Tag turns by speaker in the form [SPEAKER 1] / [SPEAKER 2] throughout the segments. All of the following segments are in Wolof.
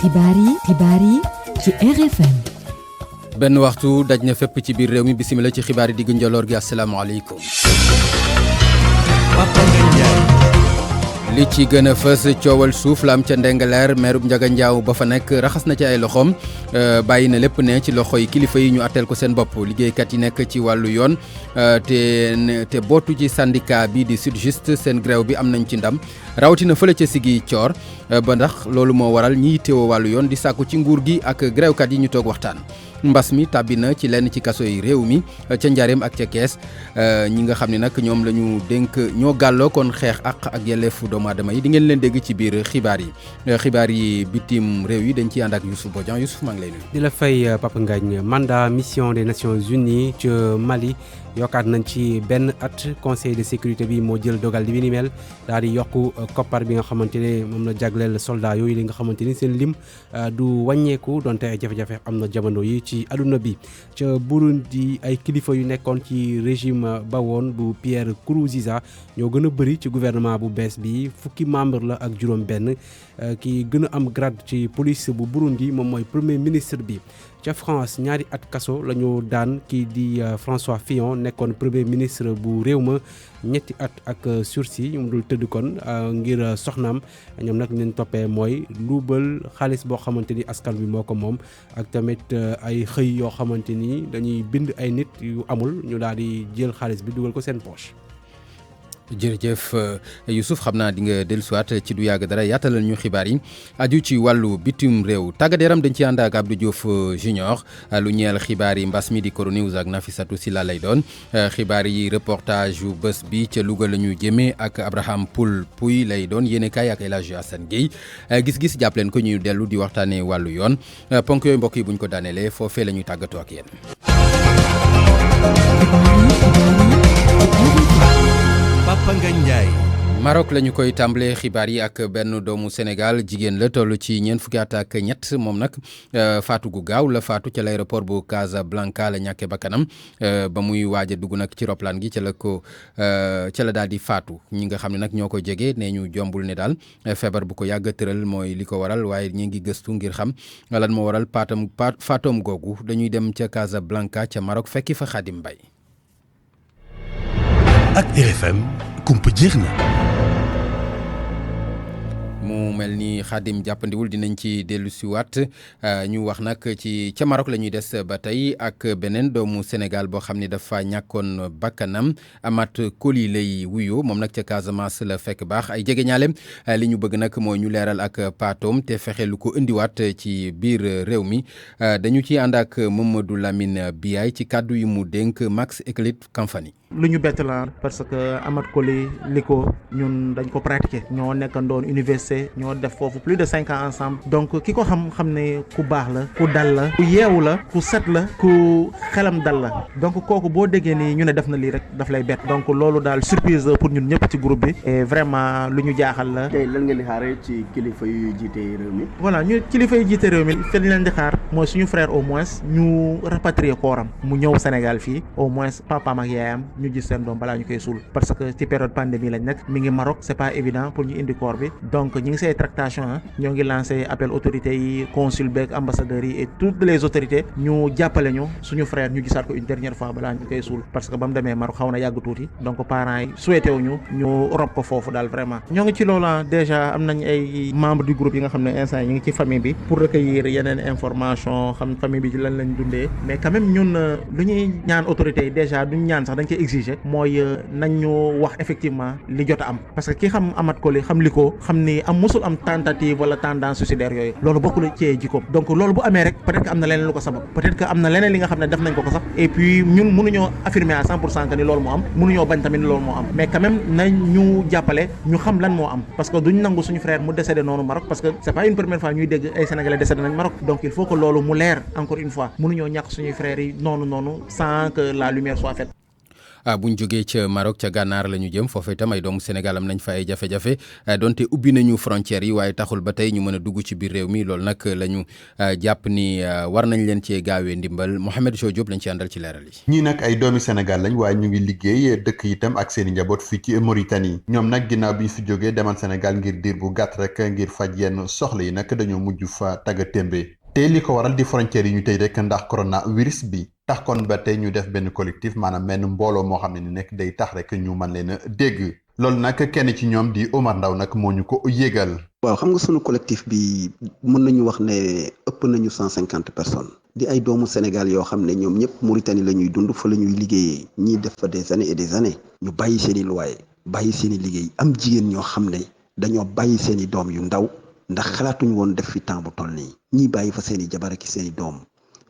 [SPEAKER 1] xibaar yi ci RFM.
[SPEAKER 2] benn waxtu daj na fépp ci biir réew mi bisimila ci xibaar yi diggu njoloor gi asalaamaaleykum. li ci gën a fës coowal suuf la am ca Ndingler meerub Njaga Njaaw ba fa nekk raxas na ci ay loxoom bàyyi na lépp ne ci loxo yi kilifa yi ñu atteel ko seen bopp liggéeykat yi nekk ci wàllu yoon te bootu ci syndicat bi di Sytjust seen grève bi am nañ ci ndam rawatina fële ca Ziguinchor ba ndax loolu moo waral ñiy teewoo wàllu yoon di sàkku ci nguur gi ak grèvekat yi ñu toog waxtaan. mbas mi tàbbi na ci lenn ci kaso yi réew mi ca Njaareem ak ca Kees ñi nga xam ne nag ñoom la ñu dénk ñoo gàlloo kon xeex ak yelleefu doomu aadama yi di ngeen leen dégg ci biir xibaar yi bitim réew yi dañ ciy ànd ak Youssouf Bodian Youssouf maa ngi lay nuyu.
[SPEAKER 3] di la fay Papa Ngagne mandat mission des Nations Unies ca Mali yokkaat nañ ci benn at conseil de sécurité bi moo jël dogal di bi ni mel daal di yokku koppar bi nga xamante ne moom la jagleel soldat yooyu li nga xamante ni seen lim du wàññeeku donte ay jafe-jafe am na jamono yi ci aduna bi ca Burundi ay kilifa yu nekkoon ci régime ba woon bu Pierre Nkurunziza ñoo gën a bëri ci gouvernement bu bees bi fukki membre la ak juróom benn ki gën a am grade ci police bu Burundi moom mooy premier ministre bi. ca France ñaari at kaso la ñu daan kii di François Fillon nekkoon premier ministre bu réew ma ñetti at ak sursis ñu dul tëdd kon ngir soxnaam ñoom nag leen toppee mooy luubal xaalis boo xamante ni askan bi moo ko moom ak tamit ay xëy yoo xamante ni dañuy bind ay nit yu amul ñu daal di jël xaalis bi dugal ko seen poche.
[SPEAKER 2] jërëjëf Youssouf xam naa di nga dellusiwaat ci du yàgg dara yaatalal ñu xibaar yi aju ci wàllu bitim réew tàggat yaram dañ ci ànd ak Abdou Diouf Junior lu ñeel xibaar yi mbas mi di coronews ak Nafissatou Silla lay doon xibaar yi reportage yu bés bi ca Louga la ñu jëmee ak Abraham Puy lay doon yéenekaay ak El Hadji Assane Gueye gis-gis jàpp leen ko ñu dellu di waxtaanee wàllu yoon ponk yooyu mbokk yi buñ ko daanelee foofee la ñuy tàggatoo ak yéen.
[SPEAKER 4] Papa Ngagne Ndiaye.
[SPEAKER 2] Maroc la ñu koy tàmbalee xibaar yi ak benn doomu Sénégal jigéen la toll ci ñeent fukki at ak ñett moom nag faatu gu gaaw la faatu ca l'aéroport bu Casablanca la ñàkkee bakkanam ba muy waaj a dugg nag ci roplaan gi ca la daal di faatu ñi nga xam ne nag ñoo ko jege nee ñu jombul ne daal feebar bu ko yàgg tëral mooy li ko waral waaye ñi ngi gëstu ngir xam lan moo waral faatoom googu dañuy dem ca Casablanca ca Maroc fekki fa Khadim Mbaye.
[SPEAKER 4] ak RFM kumpa jeex na.
[SPEAKER 2] mu mel ni Khadim jàppandiwul dinañ ci dellu si waat ñu wax nag ci ca Maroc la ñuy des ba tey ak beneen doomu Sénégal boo xam ne dafa ñàkkoon bakkanam Amath Coly lay wuyoo moom nag ca Casamance la fekk baax ay jegeñaaleem li ñu bëgg nag mooy ñu leeral ak paatoom te fexe lu ko indiwaat ci biir réew mi dañu ci ànd ak Mamadou Lamine Biaye ci kàddu yi mu dénk Max Eclipse Kamfani.
[SPEAKER 5] lu ñu bett la parce que Amath Coly li ko ñun dañ ko pratiquer ñoo nekkandoon université ñoo def foofu plus de 5 ans ensemble donc ki ko xam ne ku baax la ku dal la ku yeewu la ku set la ku xelam dal la donc kooku boo déggee ni ñu ne def na lii rek daf lay bett donc loolu daal surprise pour ñun ñëpp ci groupe bi et vraiment lu ñu jaaxal la.
[SPEAKER 6] tey lan ngeen di xaaree ci kilifa yu jiite réew mi.
[SPEAKER 5] voilà ñu kilifa yu jiite réew mi fi ñu leen di xaar mooy suñu frère au moins ñu rapatrier kooram mu ñëw Sénégal fii au moins papaam ak yaayam ñu gis seen doom balaa ñu koy suul parce que ci période pandémie lañ nekk mi ngi Maroc c'est pas évident pour ñu indi corps bi donc ñi ngi say tractation ñoo ngi lancé appel autorités yi consul beeg ambassadeurs yi et toutes les autorités ñu jàppale ñu suñu frère ñu gisaat ko une dernière fois balaa ñu koy suul parce que ba mu demee Maroc xaw na yàgg tuuti donc parents yi souhaité wuñu ñu rob ko foofu daal vraiment ñoo ngi ci loola déjà am nañ ay membres du groupe yi nga xam ne instant yi ñu ngi ci famille bi pour recueillir yeneen information xam famille bi ci lan lañ dundee mais quand même ñun lu ñuy ñaan autorités yi déjà duñ ñaan sax dañ koy exiger mooy nañ ñu wax effectivement li jot a am parce que ki xam Amath Coly xam li ko xam ni am musul am tentative wala tendance suicidaire yooyu loolu bokkul ci jikkoom donc loolu bu amee rek peut-être que am na leneen lu ko sabab peut-être que am na leneen li nga xam ne def nañ ko sax et puis ñun mënuñoo affirmer à 100% que ni loolu moo am mënuñoo bañ tamit ni loolu moo am mais quand même nañ ñu jàppale ñu xam lan moo am parce que duñ nangu suñu frère mu décédé noonu Maroc parce que c'est pas une première fois ñuy dégg ay Sénégalais décédé nañ Maroc donc il faut que loolu mu leer encore une fois mënuñoo ñàkk suñuy frères yi noonu sans que la lumière soit faite.
[SPEAKER 2] bu ñu jógee ca Maroc ca gànnaar la ñu jëm foofu itam ay doomu Sénégal am nañ fa ay jafe-jafe donte ubbi nañu frontières yi waaye taxul ba tey ñu mën a dugg ci biir réew mi loolu nag la ñu jàpp ni war nañ leen cee gaawee ndimbal Mohamed Jo Diop lañ ci àndal ci leeral yi.
[SPEAKER 1] ñii nag ay doomi Sénégal lañ waaye ñu ngi liggéey dëkk itam ak seen i njaboot fii ci Mauritanie ñoom nag ginnaaw bi ñu fi jógee demal Sénégal ngir diir bu gàtt rek ngir faj yenn soxla yi nag dañoo mujj fa tagga témbe te li ko waral di frontières yi ñu tëj rek ndax coronavirus bi tax kon ba tey ñu def benn collectif maanaam benn mbooloo moo xam ne ni nekk day tax rek ñu mën leen a dégg loolu nag kenn ci ñoom di Omar Ndaw nag moo ñu ko yégal.
[SPEAKER 7] waaw xam nga sunu collectif bi mën nañu wax ne ëpp nañu 150 personnes di ay doomu Sénégal yoo xam ne ñoom ñëpp Mauritanie la ñuy dund fa la ñuy liggéeyee ñii def fa des années et des années ñu bàyyi seen i loyer bàyyi seen i liggéey am jigéen ñoo xam ne dañoo bàyyi seen i doom yu ndaw ndax xalaatuñu woon def fi temps bu toll nii ñii bàyyi fa seen i jabar ak seen i doom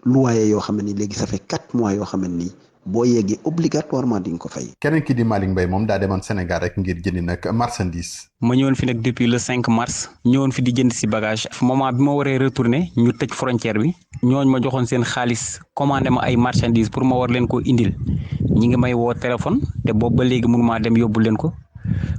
[SPEAKER 7] loyer yoo xam ne ni léegi ça fait 4 mois yoo xam ne nii boo yeggee obligatoirement di nga ko fay.
[SPEAKER 1] keneen ki di Malick Mbaye moom daa demoon Sénégal rek ngir jëndi nag marchandise.
[SPEAKER 8] ma ñëwoon fi nag depuis le 5 mars ñëwoon fi di jënd si bagage moment bi ma waree retourner ñu tëj frontière bi ñooñ ma joxoon seen xaalis commandé ma ay marchandise pour ma war leen ko indil ñi ngi may woo téléphone te boobu ba léegi mënu maa dem yóbbu leen ko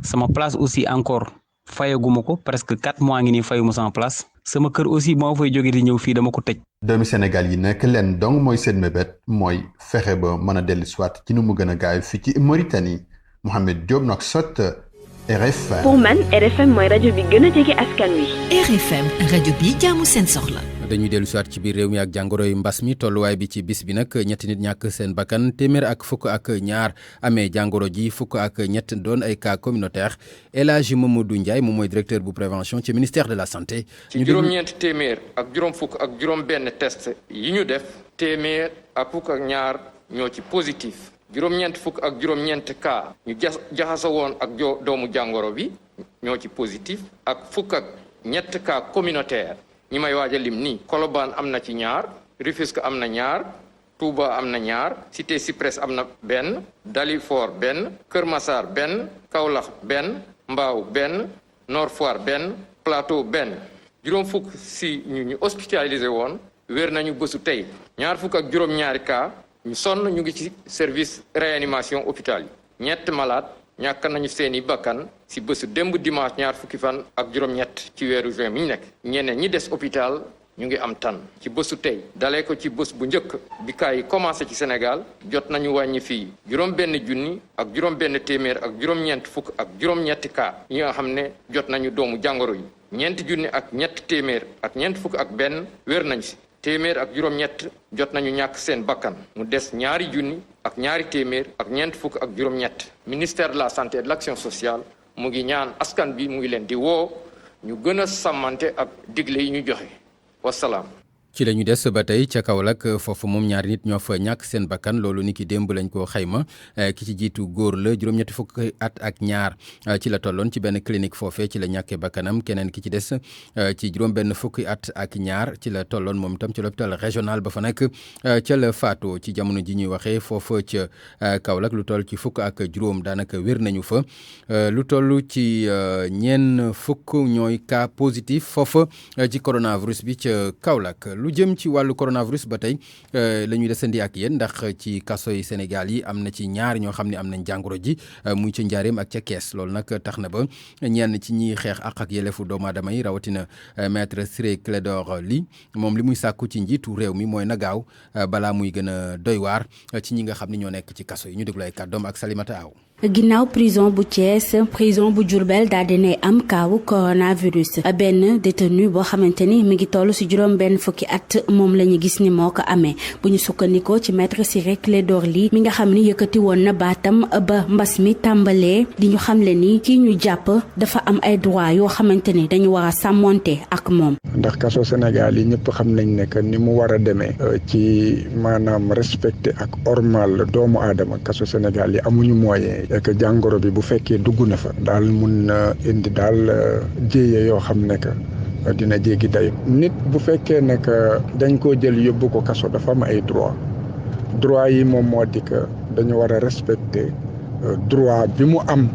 [SPEAKER 8] sama place aussi encore fayaguma ko presque 4 mois ngi nii fayuma sama place sama kër aussi moo fay jóge di ñëw fii dama ko tëj.
[SPEAKER 1] doomi Sénégal yi nekk leen dong mooy seen mébét mooy fexe ba mën a dellu siwaat ci nu mu gën a gaaw fii ci Mauritanie Mohamed Diop nag sot RFM.
[SPEAKER 9] pour man RFM mooy rajo bi gën a jege askan wi.
[SPEAKER 10] RFM rajo bi jaamu seen soxla.
[SPEAKER 2] dañuy dellu siwaat ci biir réew mi ak jàngoroy mbas mi tolluwaay bi ci bis bi nag ñetti nit ñàkk seen bakkan téeméer ak fukk ak ñaar amee jàngoro ji fukk ak ñett doon ay cas communautaire El Hadji Mamadou Ndiaye moom mooy directeur bu prévention ci ministère de la santé.
[SPEAKER 11] ci juróom-ñeenti téeméer ak juróom fukk ak juróom benn test yi ñu def téeméer ak fukk ak ñaar ñoo ci positif juróom-ñeent fukk ak juróom-ñeent cas ñu jaxasoo woon ak doomu jàngoro bi ñoo ci positif ak fukk ak ñett cas communautaire ñi may waaj a lim nii Colobane am na ci ñaar Rufisque am na ñaar Touba am na ñaar Cité Cyprès am na benn Dalifort benn Kër Massar benn Kaolack benn Mbao benn Nord Foire benn Plateau benn juróom fukk si ñu hospitalisé woon wér nañu bésu tey ñaar fukk ak juróom-ñaari cas ñu sonn ñu ngi ci service réanimation hôpital yi ñett malade ñàkk nañu seeni bakkan si bésu démb dimanche ñaar fukki fan ak juróom-ñett ci weeru juin mi ñu nekk ñeneen ñi des hôpital ñu ngi am tan ci bésu tey dalee ko ci bés bu njëkk bi kaa yi commencé ci Sénégal jot nañu wàññi fii juróom-benn junni ak juróom-benn téeméer ak juróom-ñeent fukk ak juróom-ñetti cas yi nga xam ne jot nañu doomu jàngoro yi ñeenti junni ak ñett téeméer ak ñeent fukk ak benn wér nañ si téeméer ak juróom-ñett jot nañu ñàkk seen bakkan mu des ñaari junni ak ñaari téeméer ak ñeent fukk ak juróom-ñett ministère de la santé et de l'action sociale mu ngi ñaan askan bi mu ngi leen di woo ñu gën a sàmmante ak digle yi ñu joxe wasalaam.
[SPEAKER 2] ci la ñu des ba tey ca Kaolack foofu moom ñaari nit ñoo fa ñàkk seen bakkan loolu ni ki démb lañ ko xayma ki ci jiitu góor la juróom-ñetti fukki at ak ñaar ci la tolloon ci benn clinique foofee ci la ñàkkee bakkanam keneen ki ci des ci juróom-benn fukki at ak ñaar ci la tolloon moom itam ci l'hôpital régional ba fa nekk ca la faatoo ci jamono ji ñuy waxee foofa ca Kaolack lu toll ci fukk ak juróom daanaka wér nañu fa lu toll ci ñeen fukk ñooy cas positif foofa ci coronavirus bi ca Kaolack. lu jëm ci wàllu coronavirus ba tey la ñuy desandi ak yéen ndax ci kaso yi Sénégal yi am na ci ñaar ñoo xam ne am nañ jàngoro ji muy ca Njaareem ak ca Kees loolu nag tax na ba ñenn ci ñiy xeex ak yelleefu doomu aadama yi rawatina maître Ciré Clédor Ly moom li muy sàkku ci njiitu réew mi mooy na gaaw balaa muy gën a doy waar ci ñi nga xam ne ñoo nekk ci kaso yi ñu déglu ay kàddoom ak Salimata Aw.
[SPEAKER 12] ginnaaw prison bu Thiès prison bu Diourbel daal dinay am kaawu coronavirus benn détenu boo xamante ni mi ngi toll ci juróom benn fukki at moom la ñu gis ni moo ko amee bu ñu sukkandikoo ci maître Ciré Clédor Ly mi nga xam ni yëkkati woon na baatam ba mbas mi tàmbalee di ñu xamle ni kii ñu jàpp dafa am ay droit yoo xamante ni dañu war a sàmmonte ak moom.
[SPEAKER 13] ndax kaso Sénégal yi ñëpp xam nañ ne que ni mu war a demee ci maanaam respecté ak ormal doomu aadama kaso Sénégal yi amuñu moyen. et que jàngoro bi bu fekkee dugg na fa daal mun na indi daal jéeye yoo xam ne que dina jéggi dayu nit bu fekkee ne que dañ koo jël yóbbu ko kaso dafa am ay droit yi moom moo di que dañu war a respecter droit bi mu am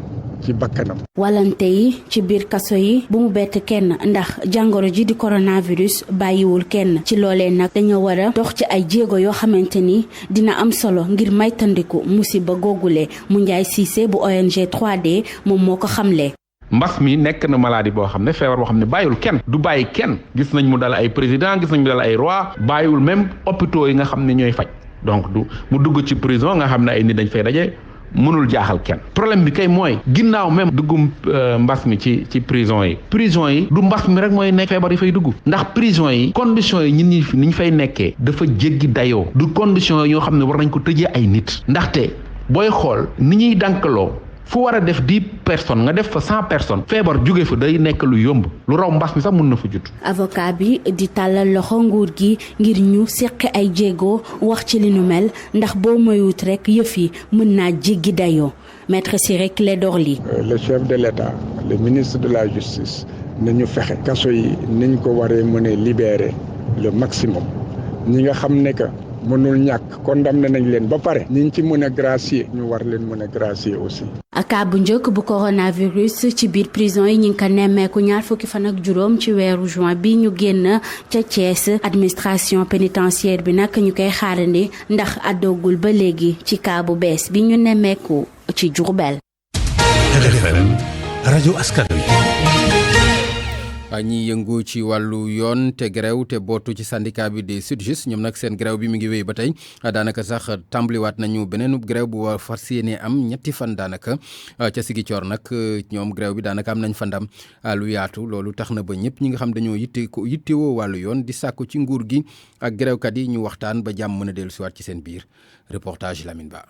[SPEAKER 13] ci bakkanam.
[SPEAKER 12] walante yi ci biir kaso yi bu mu bett kenn ndax jàngoro ji di coronavirus bàyyiwul kenn ci loolee nag dañoo war a dox ci ay jéego yoo xamante ni dina am solo ngir maytandiku musiba googule mu Njaay Cissé bu ONG 3D moom moo ko xamle.
[SPEAKER 14] mbas mi nekk na maladie boo xam ne feebar boo xam ne bàyyiwul kenn du bàyyi kenn gis nañ mu dal ay président gis nañ mu dal ay roi bàyyiwul même hôpitaux yi nga xam ne ñooy faj donc mu dugg ci prison nga xam ne ay nit dañ fay daje mënul jaaxal kenn problème bi kay mooy ginnaaw même duggum mbas mi ci prison yi du mbas mi rek mooy nekk feebar yi fay dugg ndax prison yi conditions yi ni ñu fay nekkee dafa jéggi dayoo du conditions yoo xam ne war nañ ko tëjee ay nit ndaxte booy xool ni ñuy dànkaloo fu war a def 10 personnes nga def fa 100 personnes feebar jóge fa day nekk lu yomb lu raw mbas mi sax mun na fa jut.
[SPEAKER 12] avocat bi di tàllal loxo nguur gi ngir ñu seqi ay jéego wax ci li nu mel ndax boo moywut rek yëf yi mën naa jéggi dayoo maître Ciré Clédor Ly.
[SPEAKER 13] Le chef de l'État le ministre de la justice nañu fexe kaso yi niñ ko waree mën a libérer le maximum ñi nga xam ne que mënul ñàkk condamné nañ leen ba pare ñi ci mën a gracier ñu war leen mën a gracier aussi.
[SPEAKER 12] cas bu njëkk bu coronavirus ci biir prison yi ñu ngi ko nemmeeku 20 fan ak juróom ci weeru juin bi ñu génn ca Thiès administration pénitentiaire bi nag ñu koy xaarandi ndax àddoogul ba léegi ci cas bu bees bi ñu nemmeeku ci Diourbel.
[SPEAKER 4] RFM rajo askan wi.
[SPEAKER 2] ñi yëngu ci wàllu yoon te grève te bootu ci syndicat bi di SYTJUST ñoom nag seen grève bi mi ngi wéy ba tey daanaka sax tàmbaliwaat nañu beneen grève bu war fas yéene am ñetti fan daanaka ca Ziguinchor nag ñoom grève bi daanaka am nañ fa ndam lu yaatu loolu tax na ba ñëpp ñi nga xam dañoo yittewoo wàllu yoon di sàkku ci nguur gi ak grèvekat yi ñu waxtaan ba jàmm mën a dellu siwaat ci seen biir reportage Lamine Ba.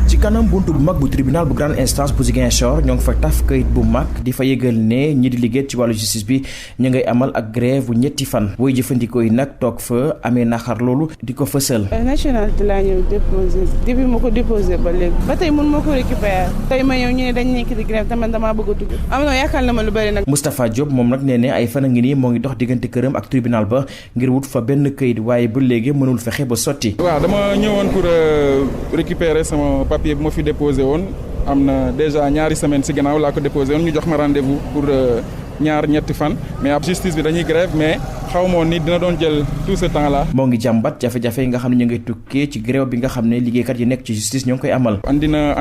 [SPEAKER 15] ci kanam buntu bu mag bu tribunal bu grande instance bu Ziguinchor ñoo ngi fa taf kayit bu mag di fa yëgal ne ñi di liggéey ci wàllu justice bi ñu ngay amal ak grève bu ñetti fan booy jëfandikoo yi nag toog fa amee naxar loolu di ko fësal.
[SPEAKER 16] nationalité laa ñëw déposé depuis ma ko déposé ba léegi ba tey mun ma ko récupérer tey ma ñëw ñu ne dañ nekk di grève tamit damaa bëgg a dugg am na yaakaar na ma lu bëri nag. Moustapha Diop moom nag nee ne ay fan a ngi nii moo ngi dox diggante këram ak tribunal ba ngir wut fa benn kayit waaye ba léegi mënul fexe ba sotti.
[SPEAKER 17] waaw dama ñëwoon pour récupérer sama papier bu ma fi déposé woon am na déjà ñaari semaine ci gannaaw laa ko déposé woon ñu jox ma rendez-vous pour ñetti fan mais ab justice bi dañuy grève mais xaw ma woon ni dina doon jël tout ce temps là. moo ngi jàmbat jafe-jafe yi nga xam ne ñu ngay tukkee ci grève bi nga xam ne liggéeykat yi nekk ci justice ñoo ngi koy amal. andi na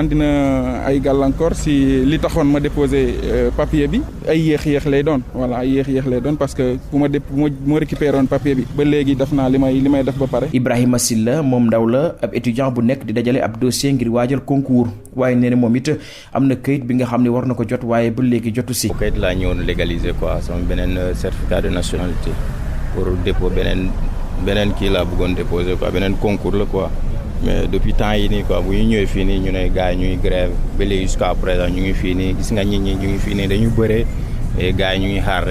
[SPEAKER 17] ay gàllankoor si li taxoon ma déposé papier bi ay yéex lay doon voilà ay yéex lay doon parce que bu ma récupéré woon papier bi ba léegi def naa li may def ba pare. Ibrahima Silla moom ndaw la ab étudiant bu nekk di dajale ab dossier ngir waajal concours waaye nee na moom it am na kayit bi nga xam ne war na ko jot waaye ba léegi jotu si.
[SPEAKER 18] kayit laa ñëwoon légaliser quoi sama beneen certificat de nationalité pour dépôt beneen kii laa bëggoon déposer quoi beneen concours la quoi mais depuis temps yi nii quoi bu ñu ñëwee fii nii ñu ne gars yi ñuy grève ba léegi jusqu'à présent ñu ngi fii nii gis nga nit ñi ñu ngi fii nii dañu bëree et gars yi ñu ngi xaar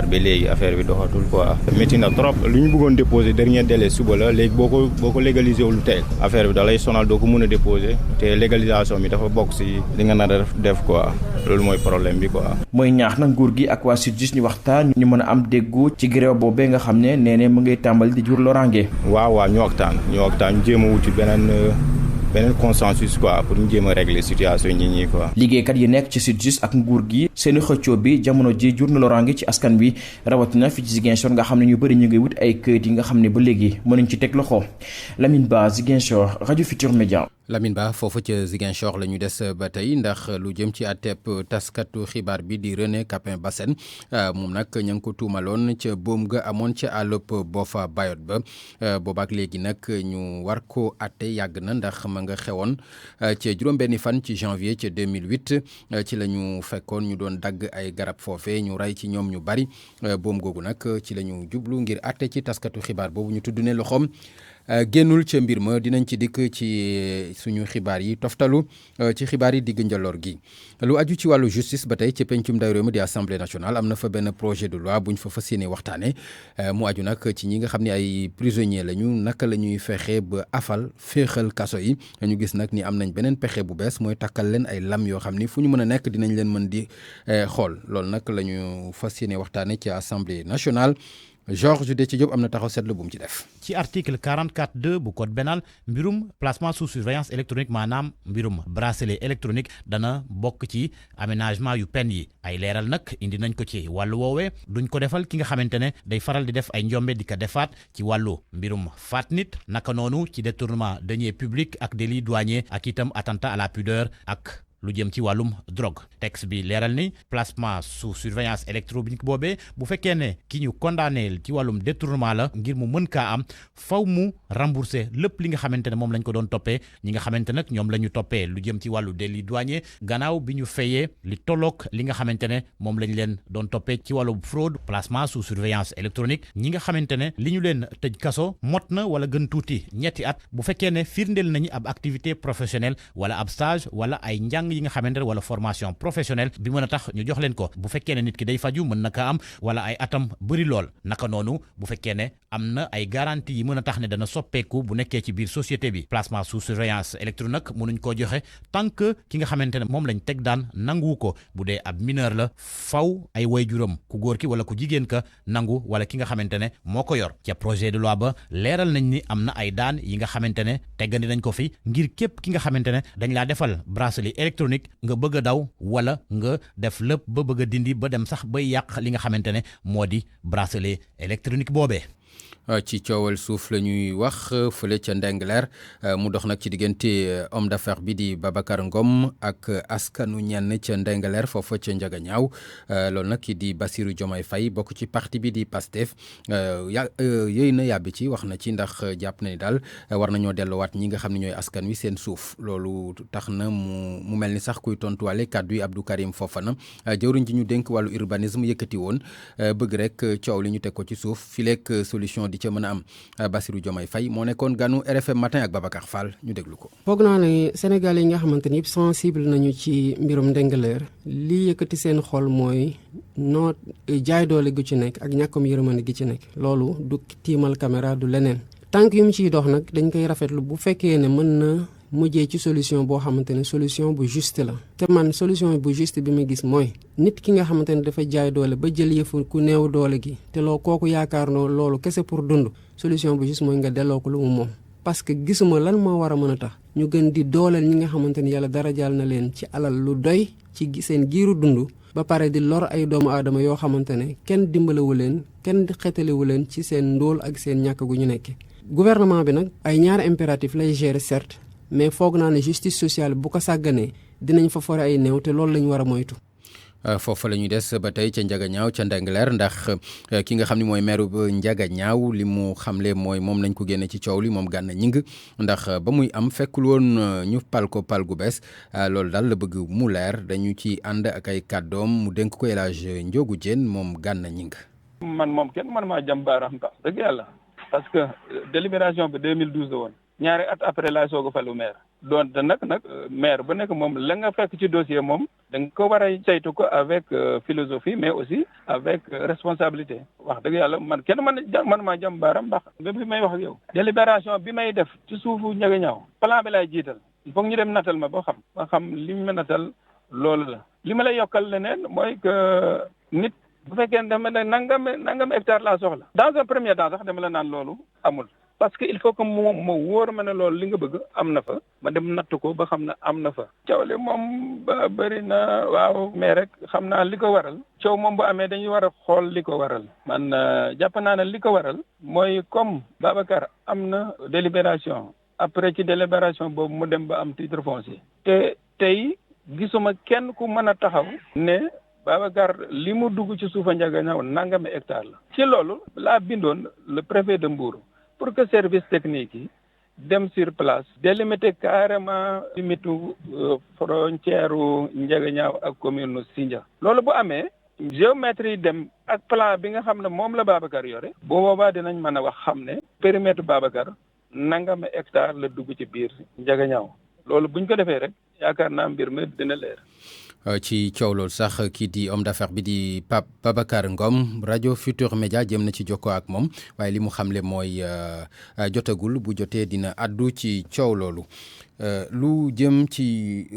[SPEAKER 18] ba léegi affaire bi doxatul quoi. métti na trop lu ñu bëggoon déposer dernier délai suba la léegi boo ko légaliser wul tey affaire bi da lay sonal doo ko mën a déposer te légalisation bi dafa bokk si li nga nar a def quoi loolu mooy problème bi quoi. mooy ñaax na nguur gi ak waa SYTJUST ñu waxtaan ñu mën a am déggoo ci grève boobee nga xam ne nee mu ngay tàmbali di jur loraange. waaw ñu waxtaan ñu jéem a wuti beneen consensus quoi pour ñu jéem a régler situation ñi quoi. liggéeykat yi nekk ci SYTJUST ak nguur gi seeni xëccoo bi jamono ji jur na loraange ci askan bi rawatina fi ci Ziguinchor nga xam ne ñu bëri ñu ngi wut ay këyit yi nga xam ne ba léegi mënuñ ci teg loxo. Lamine Ba Ziguinchor rajo Futur Média.
[SPEAKER 2] Lamine Ba foofu ca Ziguinchor la ñu des ba tey ndax lu jëm ci àtteeb taskatu xibaar bi di René Capain Bassène moom nag ña ngi ko tuumaloon ca boom ga amoon ca àllub Boffa Bayotte ba boobaak léegi nag ñu war ko àtte yàgg na ndax ma nga xewoon ca juróom-benni fan ci janvier ca 2008 ci la ñu fekkoon ñu doon dagg ay garab foofe ñu rey ci ñoom ñu bari boom googu nag ci la ñu jublu ngir àtte ci taskatu xibaar boobu ñu tudd ne loxoom génnul ca mbir ma dinañ ci dikk ci suñu xibaar yi toftalu ci xibaar yi digg njaloor gi lu aju ci wàllu justice ba tey ci pencum ndaw réew mi di assemblée nationale am na fa benn projet de loi buñ fa fas yéene waxtaane mu aju nag ci ñi nga xam ne ay prisonniers lañu naka la ñuy fexe ba afal féexal kaso yi ñu gis nag ni am nañ beneen pexe bu bees mooy takkal leen ay lam yoo xam ni fu ñu mën a nekk dinañ leen mën di xool loolu nag la ñu fas yéene waxtaane ci assemblée nationale Georges Déthié Diop am na taxaw seetlu bu mu ci def.
[SPEAKER 19] ci article 44.2 bu code pénal mbirum placement sous surveillance électronique maanaam mbirum bracelet électronique dana bokk ci aménagement yu peine yi ay leeral nag indi nañ ko ci wàllu woowee duñ ko defal ki nga xamante ne day faral di def ay njombe di ko defaat ci wàllu mbirum faat nit naka noonu ci détournement deniers publics ak délit douanier ak itam attentat à la pudeur ak lu jëm ci wàllum drogue texte bi leeral ni placement sous surveillance électronique boobee bu fekkee ne ki ñu condamné ci wàllum détournement la ngir mu mën kaa am faw mu rembourser lépp li nga xamante ne moom lañ ko doon toppee ñi nga xamante nag ñoom la ñu toppee lu jëm ci wàllu délit douanier gannaaw bi ñu fayee li tolloog li nga xamante ne moom lañ leen doon toppee ci wàllu fraude placement sous surveillance électronique ñi nga xamante ne li ñu leen tëj kaso mot na wala gën tuuti ñetti at bu fekkee ne firndeel nañu ab activité professionnelle wala ab stage wala ay njàng yi nga xamante ne wala formation professionnelle bi mën a tax ñu jox leen ko bu fekkee ne nit ki day faju mën na kaa am wala ay atam bëri lool naka noonu bu fekkee ne am na ay garantie yi mën a tax ne dana soppeeku bu nekkee ci biir société bi placement sous surveillance électronique mënuñ koo joxe tant que ki nga xamante ne moom lañ teg daan nangu ko bu dee ab mineur la faw ay waajuram ku góor ki wala ku jigéen ka nangu wala ki nga xamante ne moo ko yor ca projet de loi ba leeral nañ ni am na ay daan yi nga xamante ne teggandi nañ ko fi ngir képp ki nga xamante ne dañ laa defal bracelet électronique nga bëgg a daw wala nga def lépp ba bëgg a dindi ba dem sax bay yàq li nga xamante ne moo di bracelet électronique boobee.
[SPEAKER 2] ci coowal suuf la ñuy wax fële ca Ndingler mu dox nag ci diggante homme d'affaires bi di Babacar Ngom ak askanu ñenn ca Ndingler foofa ca Ndiaganiao loolu nag ki di Bassirou Diomaye Faye bokk ci parti bi di PASTEF yooyu na yàbbi ci wax na ci ndax jàpp na ni daal war nañoo delluwaat ñi nga xam ne ñooy askan wi seen suuf loolu tax na mu mel ni sax kuy tontuwaale kàddu yi Abdou Karim Fofana jëwriñ ji ñu dénk wàllu urbanisme yëkkati woon bëgg rek coow li ñu teg ko ci suuf fileek solution di ca mën a am Bassirou Diomaye Faye moo nekkoon ganu RFM matin ak Babacar Fall ñu déglu ko.
[SPEAKER 20] foog naa ne Sénégal yi nga xamante ni yëpp sensible nañu ci mbirum Ndingler li yëkkati seen xol mooy noo jaay doole gu ci nekk ak ñàkkum yërmande gi ci nekk loolu du tiimal caméra du leneen tànk yu mu ciy dox nag dañ koy rafetlu bu fekkee ne mën na mujjee ci solution boo xamante ne solution bu juste la te man solution bu juste bi ma gis mooy nit ki nga xamante ne dafa jaay doole ba jël yëfu ku néew doole gi te loo kooku yaakaar noo loolu kese pour dund solution bu juste mooy nga delloo ko lu mu moom parce que gisuma lan moo war a mën a tax ñu gën di dooleel ñi nga xamante ni yàlla dara jaal na leen ci alal lu doy ci seen giiru dund ba pare di lor ay doomu aadama yoo xamante ne kenn dimbalewu leen kenn xetalewu leen ci seen ndóol ak seen ñàkk gu ñu nekkee gouvernement bi nag ay ñaari impératif lay gérer certes mais foog naa ne justice sociale bu ko sàgganee dinañ fa fore ay néew te loolu lañ war a moytu.
[SPEAKER 2] foofa la ñuy des ba tey ca Ndiaganiao ca Ndingler ndax ki nga xam ne mooy maire bu Ndiaganiao li mu xamle mooy moom nañ ko génne ci coow li moom Gana Gningue ndax ba muy am fekkul woon ñu pal ko pal gu bees loolu daal la bëgg mu leer dañu ci ànd ak ay kàddoom mu dénk ko El Hadj Ndiogou Diène moom Gana Gningue.
[SPEAKER 21] man moom kenn man maa jëm baaraam tax dëgg yàlla parce que délibération bi 2012 la woon. ñaari at après laay soog a falu maire doonte nag maire bu nekk moom la nga fekk ci dossier moom da nga ko war a saytu ko avec philosophie mais aussi avec responsabilité wax dëgg yàlla man kenn man maa jëm baaram ndax ba bi may wax ak yow délibération bi may def ci suufu Ndiaganiao plan bi laay jiital il faut ñu dem natal ma ba xam li ñu ma natal loolu la li ma lay yokkal leneen mooy que nit bu fekkee ne dama ne nangam hectare laa soxla dans un premier temps sax dama la naan loolu amul parce que il faut que mu wóor ma ne loolu li nga bëgg am na fa ma dem natt ko ba xam ne am na fa coow li moom ba bëri na waaw mais rek xam naa li ko waral coow moom bu amee dañuy war a xool li ko waral man jàpp naa ne li ko waral mooy comme Babacar am na délibération après ci délibération boobu mu dem ba am titre foncier te tey gisuma kenn ku mën a taxaw ne Babacar li mu dugg ci suufa Ndiaganiao nangami hectare la ci loolu laa bindoon le préfet de Mbour pour que service technique yi dem sur place délimiter carrément limitu frontière u Ndiaganiao ak commune Sindia loolu bu amee géomètre yi dem ak plan bi nga xam ne moom la Babacar yore bu boobaa dinañ mën a wax xam ne périmètre Babacar nangami hectare la dugg ci biir Ndiaganiao loolu buñ ko defee rek yaakaar naa mbir mi dina leer.
[SPEAKER 2] ci coow loolu sax kii di homme d'affaires bi di Pape Babacar Ngom rajo Futur Média jëm na ci jokkoo ak moom waaye li mu xamle mooy jotagul bu jotee dina addu ci coow loolu. lu jëm ci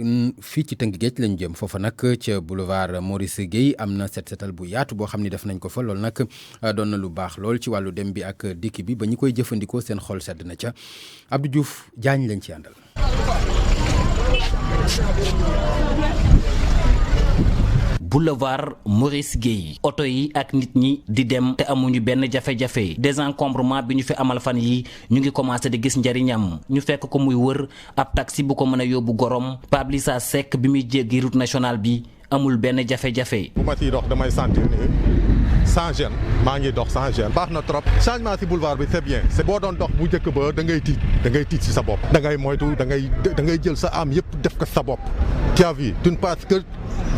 [SPEAKER 2] fii ci Tëngéej lañu jëm foofa nag ca boulevard Maurice Guèye am na setal bu yaatu boo xam ni def nañ ko fa loolu nag doon na lu baax lool ci wàllu dem bi ak dikk bi ba ñu koy jëfandikoo seen xol sedd na ca Abdou Diouf Diagne lañ ci àndal.
[SPEAKER 3] boulevard Maurice Guèye oto yi ak nit ñi di dem te amuñu benn jafe-jafe désencombrement bi ñu fi amal fan yi ñu ngi commencé di gis njariñam ñu fekk ko muy wër ab taxi bu ko mën a yóbbu Gorom Pablissa Seck bi muy jéggi route nationale bi amul benn jafe-jafe.
[SPEAKER 22] bu ma ciy dox damay sentir ni sans gêne maa ngi dox sans gêne baax na trop changement ci boulevard bi c'est bien c'est boo doon dox bu njëkk ba da ngay tiit ci sa bopp da ngay moytu da ngay jël sa am yëpp def ko sa bopp tu as vu tu ne passes que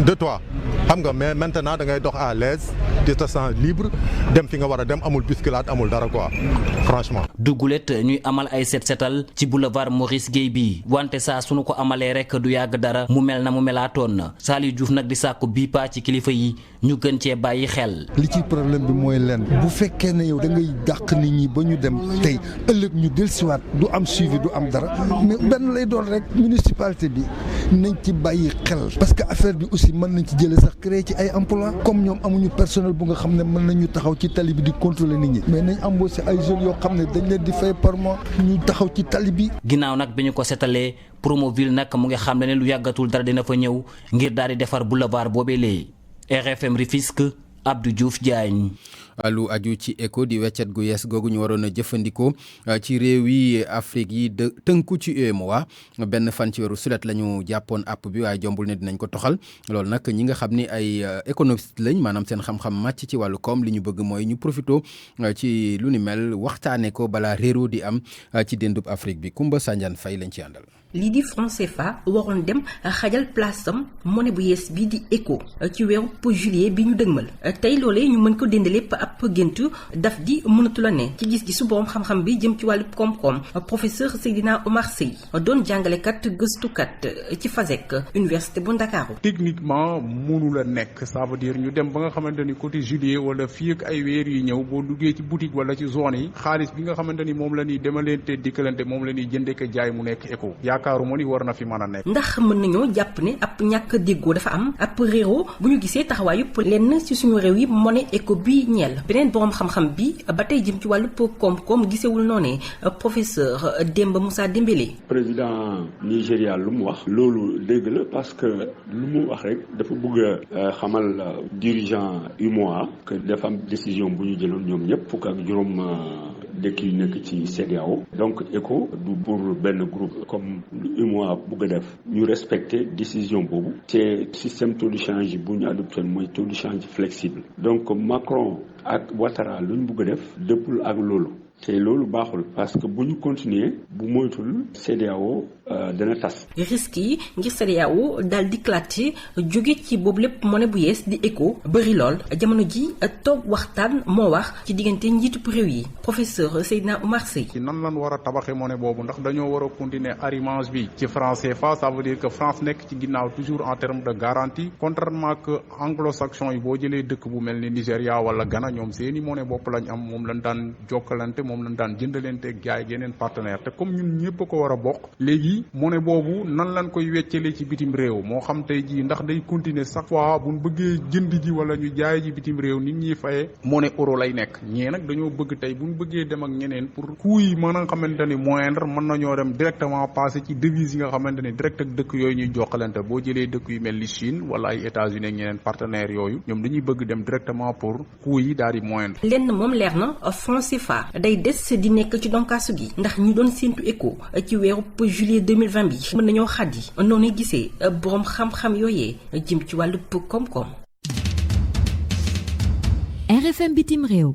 [SPEAKER 22] de toi xam nga mais maintenant da ngay dox à l'aise tu te sens libre dem fi nga war a dem amul bousculade amul dara quoi franchement.
[SPEAKER 3] dugulet ñuy amal ay setal ci boulevard Maurice Guèye bi wante saa suñu ko amalee rek du yàgg dara mu mel na mu melaatoon na Saliou Diouf nag di sàkku bii paa ci kilifa yi ñu gën cee bàyyi xel.
[SPEAKER 23] li ci problème bi mooy lenn bu fekkee ne yow da ngay dàq nit ñi ba ñu dem tey ëllëg ñu dellusiwaat du am suivi du am dara mais benn lay doon rek municipalité bi nañ ci bàyyi xel parce que affaire bi aussi mën nañ ci jëlee sax créer ci ay emploi comme ñoom amuñu personnel bu nga xam ne mën nañu taxaw ci tali bi di contrôler nit ñi mais nañ embauché ay jeunes yoo xam ne dañ leen di fay par mois ñu taxaw ci tali bi.
[SPEAKER 3] ginnaaw nag bi ñu ko setalee Promoville nag mu ngi xam ne lu yàggatul dara dina fa ñëw ngir daal di defar boulevard boobee lee RFM Rufisque Abdou Diouf Diagne.
[SPEAKER 2] lu aju ci éco di weccet gu yees googu ñu waroon a jëfandikoo ci réew yi Afrique yi tënku ci UEMOA benn fan ci weeru sulet la ñu jàppoon app bi waaye jombul ne dinañ ko toxal loolu nag ñi nga xam ni ay économiste lañ maanaam seen xam-xam màcc ci wàllu koom li ñu bëgg mooy ñu profito ci lu ni mel waxtaane ko balaa réeroo di am ci déndub Afrique bi Kumba Sanjaan Fay lañ ci àndal.
[SPEAKER 24] lii di franc CFA waroon dem xajal place am monnaie bu yees bii di éco ci weeru juillet bi ñu dëgmal tey loolee ñu mën ko dend lépp ab géntu daf di mënatu la ne ci gis-gisu borom xam-xam bi jëm ci wàllu koom-koom professeur Seydina Omar Sey doon jàngalekat gëstukat ci FASEC université bu Ndakaaru.
[SPEAKER 17] techniquement mënu la nekk ça veut dire ñu dem ba nga xamante ni côté juillet wala fii ak ay weer yi ñëw boo duggee ci boutique wala ci zone yi xaalis bi nga xamante ni moom la ñuy demalante dikkalante moom la ñuy jëndee ko jaay mu nekk éco. yaakaaruma ni war na fi mën a nekk.
[SPEAKER 24] ndax mën nañoo jàpp ne ab ñàkk déggoo dafa am ab réew bu ñu gisee taxawaayu lenn ci suñu réew yi monnaie éco bi ñeel beneen borom xam-xam bi ba tey jëm ci wàllu koom-koom gisewul noonee professeur Demba Moussa Dembélé.
[SPEAKER 25] président Nigéria lu mu wax loolu dégg la parce que lu mu wax rek dafa bëgg a xamal dirigeant UEMOA que dafa am décision bu ñu jëloon ñoom ñëpp fukk ak juróom dëkk yu nekk ci CEDEAO donc ECO du pour benn groupe comme UEMOA bëgg a def ñu respecter décision boobu te système taux de change bu ñu adopté mooy taux de change flexible donc Macron ak Ouattara lu ñu bëgg a def dëppul ak loolu te loolu baaxul parce que bu ñu continuer bu moytul CEDEAO dana tas.
[SPEAKER 24] risque yi ngir CEDEAO daal di éclater jóge ci boobu lépp monnaie bu yees di ECO bëri lool jamono ji toog waxtaan moo wax ci diggante njiitu réew yi professeur Seydina Oumar Sey.
[SPEAKER 17] ci nan lan war a tabaxee monnaie boobu ndax dañoo war a continuer arrimage bi ci franc CFA ça veut dire que France nekk ci ginnaaw toujours en termes de garantie contrairement que anglo-saxon yi boo jëlee dëkk bu mel ni Nigéria wala Ghana ñoom seeni monnaie bopp lañ am moom lañ daan jokkalante moom lañ daan jëndalante ak jaay ak yeneen partenaire te comme ñun ñëpp a ko war a bokk léegi monnaie boobu nan lañ koy weccale ci bitim réew moo xam tey jii ndax day continuer chaque fois buñ bëggee jënd ji wala ñu jaay ji bitim réew nit ñi fayee monnaie euro lay nekk ñee nag dañoo bëgg tey buñ bëggee dem ak ñeneen pour coût yi mën a xamante ni moindre mën nañoo dem directement passé ci devise yi nga xamante ni direct ak dëkk yooyu ñuy jokkalante boo jëlee dëkk yu mel ni Chine wala ay États-Unis ak ñeneen partenaires yooyu ñoom dañuy bëgg dem directement pour coût yi daal di moindre.
[SPEAKER 24] lenn moom leer na franc CFA day des di nekk ci donkaasu gi ndax ñu doon séntu ECO ci weeru juillet 2020 bi mën nañoo xaddi noonu gisee boroom xam-xam yooyee jëm ci wàllu koom-koom.
[SPEAKER 10] RFM bitim réew.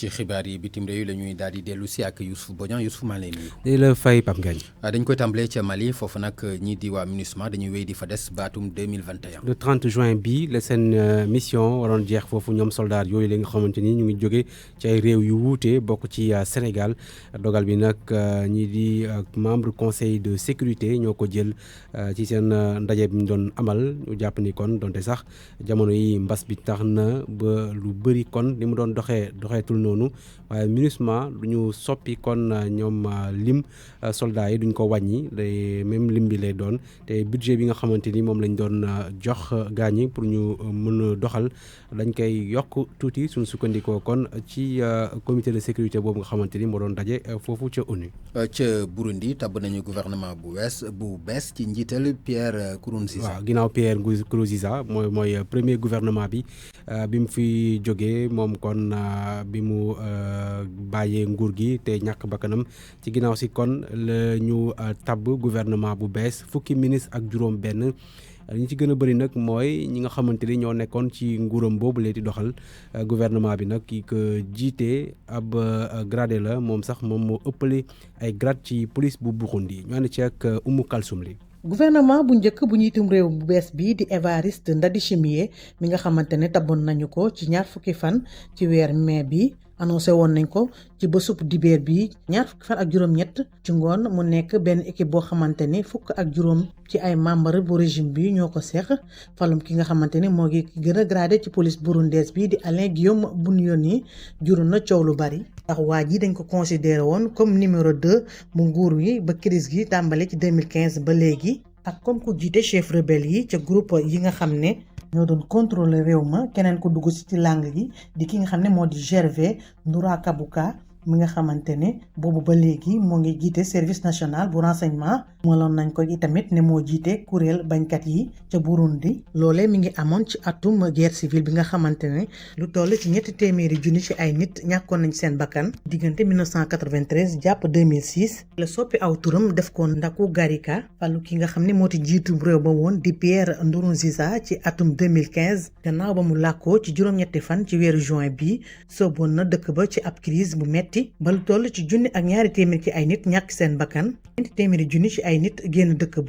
[SPEAKER 2] ci xibaar yi bitim réew la ñuy daal di dellu si ak Youssouf Bodian Youssouf maa lay nuyu.
[SPEAKER 1] di la fay Pape Ngagne.
[SPEAKER 2] dañ koy tàmbalee ca Mali foofu nag ñii di waa MINUSMA dañuy wéy di fa des baatum 2021.
[SPEAKER 1] le 30 juin bi la seen mission waroon jeex foofu ñoom soldat yooyu la nga xamante ni ñu ngi jóge ci ay réew yu wuute bokk ci Sénégal dogal bi nag ñii di membre conseil de sécurité ñoo ko jël ci seen ndaje bi ñu doon amal ñu jàpp ni kon donte sax jamono yi mbas bi tax na ba lu bëri kon li mu doon doxeetul noonu waaye MINUSMA du ñu soppi kon ñoom lim soldats yi duñ ko wàññi day même lim bi lay doon te budget bi nga xamante ni moom lañ doon jox gaañi pour ñu mën a doxal dañ koy yokk tuuti suñu sukkandikoo kon ci comité de sécurité boobu nga xamante ni moo doon daje foofu ca ONU.
[SPEAKER 2] ca Burundi tabb nañu gouvernement bu bees ci njiital Pierre Nkurunziza.
[SPEAKER 1] waaw ginnaaw Pierre Nkurunziza mooy premier gouvernement bi mu fi jógee moom kon bi mu bàyyee nguur gi te ñàkk bakkanam ci ginnaaw si kon la ñu tabb gouvernement bu bees fukki ministre ak juróom benn ñi ci gën a bëri nag mooy ñi nga xamante ni ñoo nekkoon ci nguuram boobu lee di doxal gouvernement bi nag ki ko jiite ab gradé la moom sax moom moo ëppale ay grade ci police bu Burundi ñu ànd ci ak Oumou Kalsoum li
[SPEAKER 5] gouvernement bu njëkk bu njiitum réew bu bees bi di Évariste Ndayishimiye mi nga xamante ne taboon nañu ko ci 20 fan ci weer mai bi annoncé woon nañ ko ci bésub dibeer bi 20 fan ak juróom-ñett ci ngoon mu nekk benn équipe boo xamante ni fukk ak juróom ci ay membre bu régime bi ñoo ko seex falum ki nga xamante ni moo ngi gën a gradé ci police burundaise bi di Alain Guillaume Bunyoni juru na coow lu bari ndax waa ji dañ ko considéré woon comme numéro 2 bu nguur wi ba crise gi tàmbale ci 2015 ba léegi ak comme ku jiite chef rebelle yi ca groupe yi nga xam ne ñoo doon contrôler réew ma keneen ko dugg ci langue gi di ki nga xam ne moo di Gervais Ndurakabuka mi nga xamante ne boobu ba léegi moo ngi jiite service national bu renseignement maloon nañ ko itamit ne moo jiite kuréel bañkat yi ca Burundi loolee mi ngi amoon ci atum guerre civile bi nga xamante ne lu toll ci 300 junni ci ay nit ñàkkoon nañ seen bakkan diggante 1993 jàpp 2006 la soppi aw turam def ko Ndaku Garika falu ki nga xam ne moo ti jiitu réew ba woon di Pierre Nkurunziza ci atum 2015 gannaaw ba mu làkkoo ci juróom-ñetti fan ci weeru juin bi sooboon na dëkk ba ci ab crise bu metti ba lu toll ci junni ak 200 ci ay nit ñàkk seen bakkan 200 junni ci ay nit génn dëkk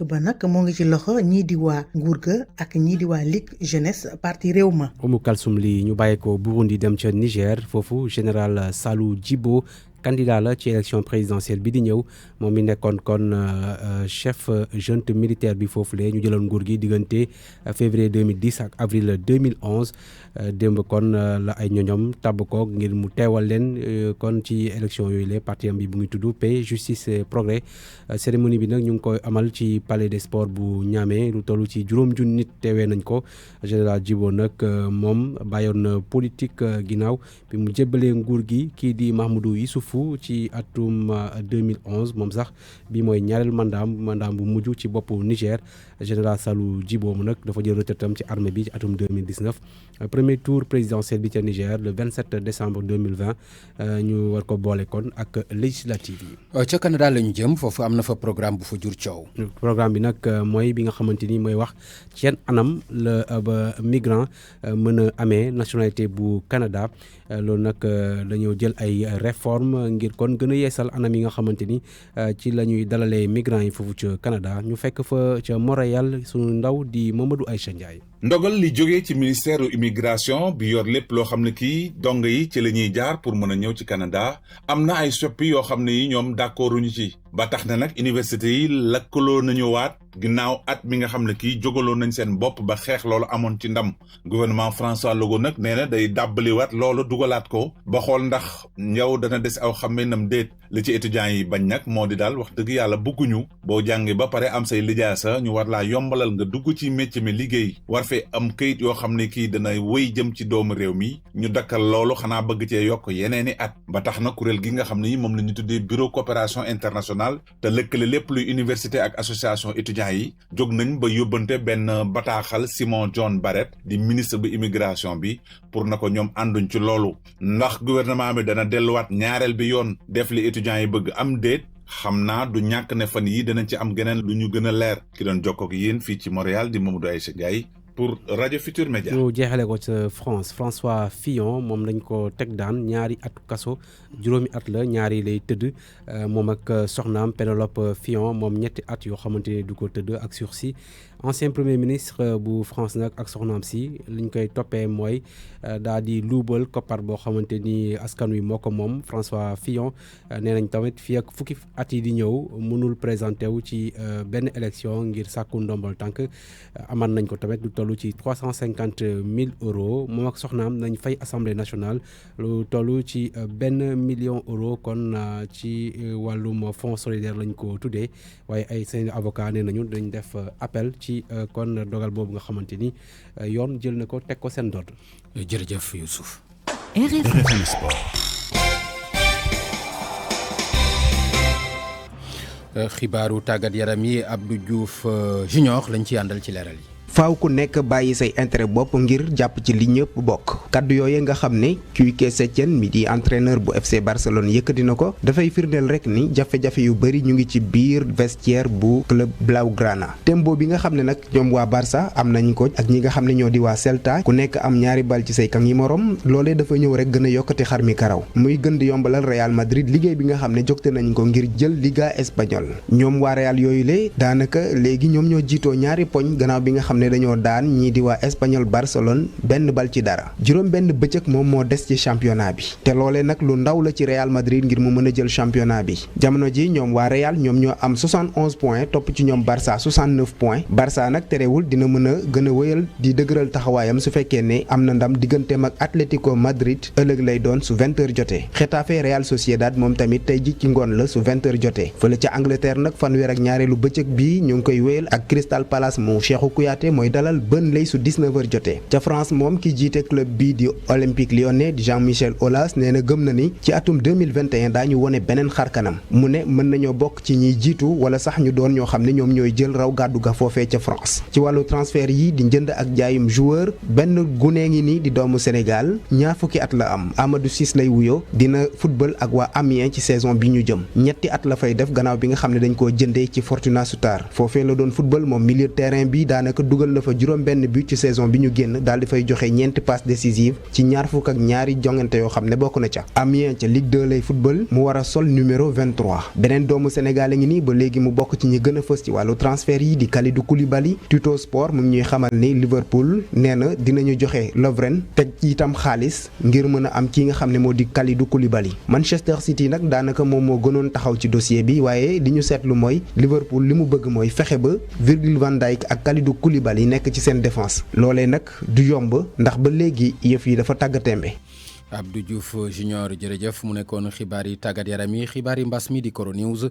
[SPEAKER 5] ba nag moo ngi ci loxo ñii di waa nguur ga ak ñii di waa Ligue jeunesse parti réew ma.
[SPEAKER 1] Oumou Kalsoum li ñu bàyyi ko Burundi dem ca Niger foofu général Salou Djibo candidat la ci élection présidentielle bi di ñëw moom mi nekkoon kon chef junte militaire bi foofu lee ñu jëloon nguur gi diggante février 2010 ak avril 2011 démb kon la ay ñoñom tabb ko ngir mu teewal leen kon ci élection yooyu lee parti am bi bu ngi tudd paix justice et progrès cérémonie bi nag ñu ngi koy amal ci palais des sports bu Niamey lu toll ci juróom junni nit teewee nañ ko général Djibo nag moom bàyyoon na politique ginnaaw bi mu jébbalee nguur gi kii di Mahmoudou Issoufou ci atum 2011 moom sax bi mooy ñaareel mandat bu mujj ci boppu Niger général Salou Djibo mu nag dafa jël retraitam ci armée bi ci atum 2019 premier tour présidentiel bi ca Niger le 27 décembre 2020 ñu war ko boole kon ak législative yi.
[SPEAKER 2] ca Canada la ñu jëm foofu am na fa programme bu fa jur coow.
[SPEAKER 1] programme bi nag mooy bi nga xamante ni mooy wax ci yan anam la ba migrant mën a amee nationalité bu Canada loolu nag dañoo jël ay réforme ngir kon gën a yeesal anam yi nga xamante ni ci la ñuy dalalee migrants yi foofu ca Canada ñu fekk fa ca Montréal sunu ndaw di Mamadou Aïcha Ndiaye.
[SPEAKER 6] ndogal li jógee ci ministère immigration bi yor lépp loo xam ne kii dong yi ci la ñuy jaar pour mën a ñëw ci Canada am na ay soppi yoo xam ne yi ñoom d'accorduñu ci ba tax na nag université yi lakkaloo nañu waat ginnaaw at mi nga xam ne kii jógaloo nañ seen bopp ba xeex loolu amoon ci ndam gouvernement François Legault nag nee na day dàbbaliwaat loolu dugalaat ko ba xool ndax yow dana des aw xameenam déet li ci étudiants yi bañ nag moo di daal wax dëgg yàlla bëgguñu boo jàngee ba pare am say lijaasa ñu war laa yombalal nga dugg ci métier mi liggéey war fee am këyit yoo xam ne kii dana wéy jëm ci doomu réew mi ñu dakkal loolu xanaa bëgg cee yokk yeneeni at ba tax na kuréel gi nga xam ne moom la ñu tuddee bureau coopération internationale te lëkkale lépp luy université ak association étudiants yi jóg nañ ba yóbbante benn bataaxal Simon John Barrett di ministre bu immigration bi pour na ko ñoom ànduñ ci loolu ndax gouvernement bi dana delluwaat ñaareel bi yoon def li étudiants yi bëgg am déet xam naa du ñàkk ne fan yi danañ ci am geneen lu ñu gën a leer ki doon jokkoo ak yéen fii ci Montréal di Mamadou Aïcha Ndiaye pour Radio Futur Média.
[SPEAKER 1] ñu jeexale ko ca France François Fillon moom lañ ko teg daan ñaari at kaso juróomi at la ñaari lay tëdd moom ak soxnaam Pénélope Fillon moom ñetti at yoo xamante ne du ko tëdd ak sursis ancien premier ministre bu France nag ak soxnaam si liñ koy toppee mooy daal di luubal koppar boo xamante ni askan wi moo ko moom François Fillon nee nañ tamit fii ak fukki at yi di ñëw mënul présenté wu ci benn élection ngir sàkku ndombal tànk aman nañ ko tamit lu toll ci 350 000 euros moom ak soxnaam nañ fay assemblée nationale lu toll ci $1 million kon ci wàllum fonds solidaire lañ ko tuddee waaye ay seen avocat nee nañu dañ def appel ci kon dogal boobu nga xamante ni yoon jël na ko teg ko seen dodd.
[SPEAKER 2] jërëjëf Youssouf.
[SPEAKER 4] RFM Sport.
[SPEAKER 2] xibaaru tàggat yaram yi Abdou Diouf Junior lañ ci àndal ci leeral yi.
[SPEAKER 7] faaw ku nekk bàyyi say intérêt bopp ngir jàpp ci li ñëpp bokk kaddu yooye nga xam ne Quique Setien mi di entraîneur bu FC Barcelone yëkkati na ko dafay firndeel rek ni jafe-jafe yu bëri ñu ngi ci biir vestiaire bu club Blaugrana tembo bi nga xam ne nag ñoom waa Barça am nañ ko ak ñi nga xam ne ñoo di waa Celta ku nekk am ñaari bal ci say kan yi morom loolee dafa ñëw rek gën a yokkati xar mi karaw muy gën di yombalal Real Madrid liggéey bi nga xam ne jogte nañ ko ngir jël Liga espagnole ñoom waa Real yooyu le daanaka léegi ñoom ñoo jiitoo ñaari poñ gannaaw bi nga xam ne dañoo daan ñii di waa Espagnol Barcelone benn bal ci dara juróom benn bëccëg moom moo des ci championnat bi te loolee nag lu ndaw la ci Real Madrid ngir mu mën a jël championnat bi jamono ji ñoom waa Real ñoom ñoo am 71 points topp ci ñoom Barça 69 points Barça nag terewul dina mën a gën a wëyal di dëgëral taxawaayam su fekkee ne am na ndam digganteem ak Atlético Madrid ëllëg lay doon su 20h jotee Getafe Real Sociedad moom tamit tey ji ci ngoon la su 20h jotee fële ca Angleterre nag fanweer ak ñaareelu bëccëg bi ñu ngi koy wéyal ak Crystal Palace mu Cheikhou Kouyaté mooy dalal Burnley su 19h jotee ca France moom ki jiite club bii di Olympique Lyonnais di Jean-Michel Aulas nee na gëm na ni ci atum 2021 daañu wone beneen xarkanam mu ne mën nañoo bokk ci ñiy jiitu wala sax ñu doon ñoo xam ne ñoom ñooy jël raw gàddu ga foofee ca France ci wàllu transfert yi di njënd ak jaayum joueur benn gunee ngi ni di doomu Sénégal ñaar fukki at la am Amadou Ciss lay wuyoo dina football ak waa Amiens ci saison bi ñu jëm ñetti at la fay def gannaaw bi nga xam ne dañ koo jëndee ci Fortuna Sittard foofee la doon football moom milieu de terrain bi daanaka dugal na fa juróom benn but ci saison bi ñu génn daal di fay joxe ñeenti passe décisive ci ñaar fukk ak ñaari jongante yoo xam ne bokk na ca Amiens ca Ligue 2 lay football mu war a sol numéro 23 beneen doomu Sénégal a ngi nii ba léegi mu bokk ci ñi gën a fës ci wàllu transfert yi di Kalidou Koulibaly Tuto Sport mu ngi ñuy xamal ni Liverpool nee na dinañu joxe Lovren teg ci itam xaalis ngir mën a am ki nga xam ne moo di Kalidou Koulibaly Manchester City nag daanaka moom moo gënoon taxaw ci dossier bi waaye li ñu seetlu mooy Liverpool li mu bëgg mooy fexe ba Virgil van Dijk ak Kalidou Koulibaly nekk ci seen défense loolee nag du yomb ndax ba léegi yëf yi dafa tàggatémbe.
[SPEAKER 2] Abdou Diouf Junior jërëjëf mu nekkoon xibaar yi tàggat yaram yi xibaar yi mbas mi di Coro News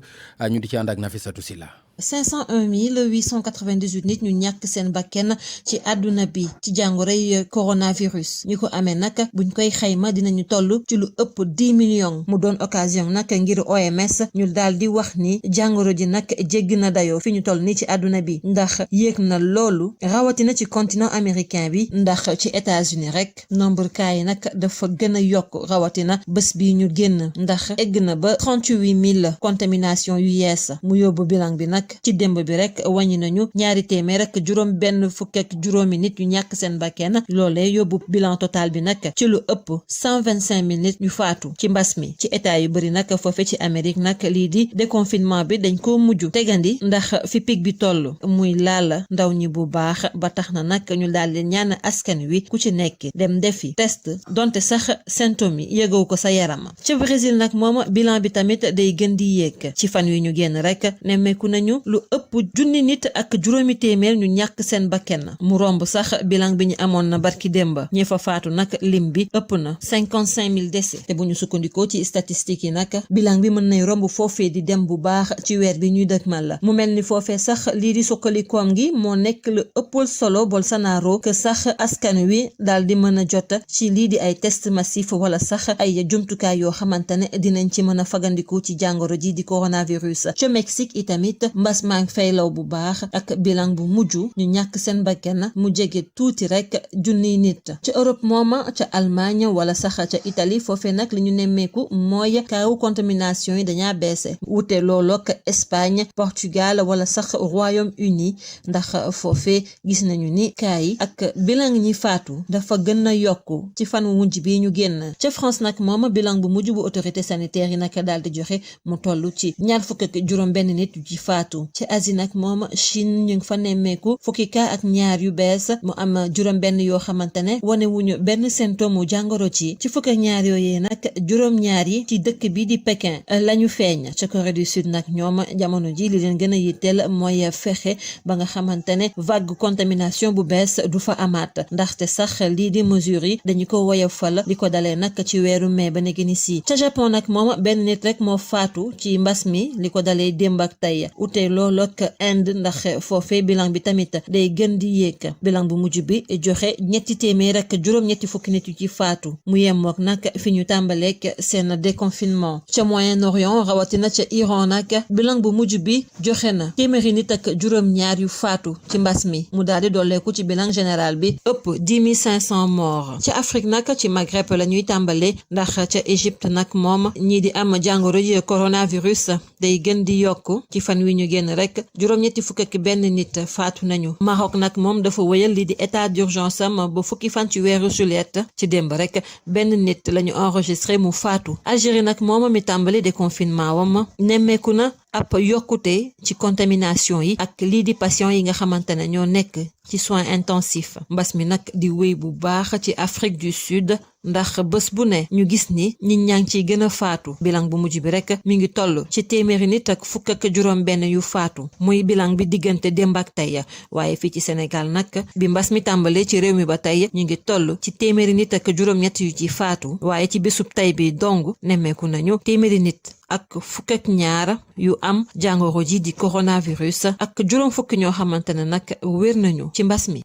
[SPEAKER 2] ñu di ci ànd ak Nafissatou Silla
[SPEAKER 8] 501 898 nit ñu ñàkk seen bakken ci àdduna bi ci jàngoroy coronavirus ñi ko amee nag buñ koy xayma dinañu toll ci lu ëpp 10 millions mu doon occasion nag ngir OMS ñu daal di wax ni jàngoro ji nag jéggi na dayoo fi ñu toll nii ci àdduna bi ndax yéeg na loolu rawatina ci continent américain bi ndax ci États-Unis rek nombre cas yi nag dafa gën a yokk rawatina bés bi ñu génn ndax egg na ba 38 000 contamination yu yees mu yóbbu bilan bi nag ci démb bi rek wàññi nañu ñaari téeméer ak juróom benn fukk ak juróomi nit yu ñàkk seen bakken loolee yóbbu bilan total bi nag ci lu ëpp 125 000 nit yu faatu ci mbas mi ci état yu bëri nag foofe ci Amérique nag lii di déconfinement bi dañ ko mujj tegandi ndax fi pic bi toll muy laal ndaw ñi bu baax ba tax na nag ñu daal di ñaan askan wi ku ci nekk dem defi test donte sax symptômes yi yëgoo ko sa yaram ci Brésil nag moom bilan bi tamit day gën di yéeg ci fan wi ñu génn rek nemmeeku nañu lu ëpp junni nit ak juróomi téeméer ñu ñàkk seen bakken mu romb sax bilan bi ñu amoon na barki démb ñi fa faatu nag lim bi ëpp na 55 000 décès te bu ñu sukkandikoo ci statistiques yi nag bilan bi mën nay romb foofee di dem bu baax ci weer bi ñuy dëgmal la mu mel ni foofee sax lii di sukkalikoom gi moo nekk lu ëppal solo Bolsonaro que sax askan wi daal di mën a jot ci lii di ay test massif wala sax ay jumtukaay yoo xamante ne dinañ ci mën a fagandiku ci jàngoro ji di coronavirus ca Mexique itamit mbas maa ngi fay law bu baax ak bilan bu mujj ñu ñàkk seen bakkan mu jege tuuti rek junniy nit ca Europe mooma ca Allemagne wala sax ca Italie foofee nag li ñu nemmeeku mooy kaawu contamination yi dañaa beese wute loolook Espagne Portugal wala sax Royaume-Uni ndax foofee gis nañu ni kaa yi ak bilan ñi faatu dafa gën a yokku ci fan wu mujj bi ñu génn ca France nag moom bilan bu mujj bu autorité sanitaire yi nag daal di joxe mu toll ci 26 nit yu ci faatu ci Asie nag moom Chine ñu ngi fa nemmeeku fukki kaa ak ñaar yu bees mu am 7 yoo xamante ne wane wuñu benn symptôme mu jàngoro ci fukk ak ñaar yooyee nag 7 yi ci dëkk bi di Pékin lañu feeñ ca Corée du Sud nag ñoom jamono ji li leen gën a yitteel mooy fexe ba nga xamante ne vague contamination bu bees du fa amaat ndaxte sax lii di mesures yi dañu ko woyofal li ko dalee nag ci weeru mai ba nekk ni si ca Japon nag moom benn nit rek moo faatu ci mbas mi li ko dalee démb ak tey ute loolu ak Inde ndax foofee bilan bi tamit day gën di yéeg bilan bu mujj bi joxe 300 ak juróom-ñetti fukki nit yu ci faatu mu yemook nag fi ñu tàmbaleek seen déconfinement ca Moyen-Orient rawatina ca Iran nag bilan bu mujj bi joxe na 100 nit ak juróom-ñaar yu faatu ci mbas mi mu daal di dolleeku ci bilan général bi ëpp 10 500 morts ca Afrique nag ci Maghreb la ñuy tàmbale ndax ca Égypte nag moom ñii di am jàngoro ji coronavirus day gën di yokku ci fan wi ñu génn rek juróom-ñetti fukk ak benn nit faatu nañu Maroc nag moom dafa wëyal li di état d'urgence am ba fukki fan ci weeru juillet ci démb rek benn nit lañu enregistré mu faatu Algérie nag moom mi tàmbali déconfinement wam nemmeeku na ab yokkute ci contamination yi ak lii di patient yi nga xamante ne ñoo nekk ci soins intensifs mbas mi nag di wéy bu baax ci Afrique du Sud ndax bés bu ne ñu gis ni nit ñaa ngi ciy gën a faatu bilan bu mujj bi rek mi ngi toll ci 100 nit ak fukk ak juróom-benn yu faatu muy bilan bi diggante démb ak tey waaye fii ci Sénégal nag bi mbas mi tàmbalee ci réew mi ba tey ñu ngi toll ci 100 nit ak juróom-ñett yu ci faatu waaye ci bésub tey bi dong nemmeeku nañu 100 nit ak fukk ak ñaar yu am jàngoro ji di coronavirus ak juróom fukk ñoo xamante ne nag wér nañu ci mbas mi.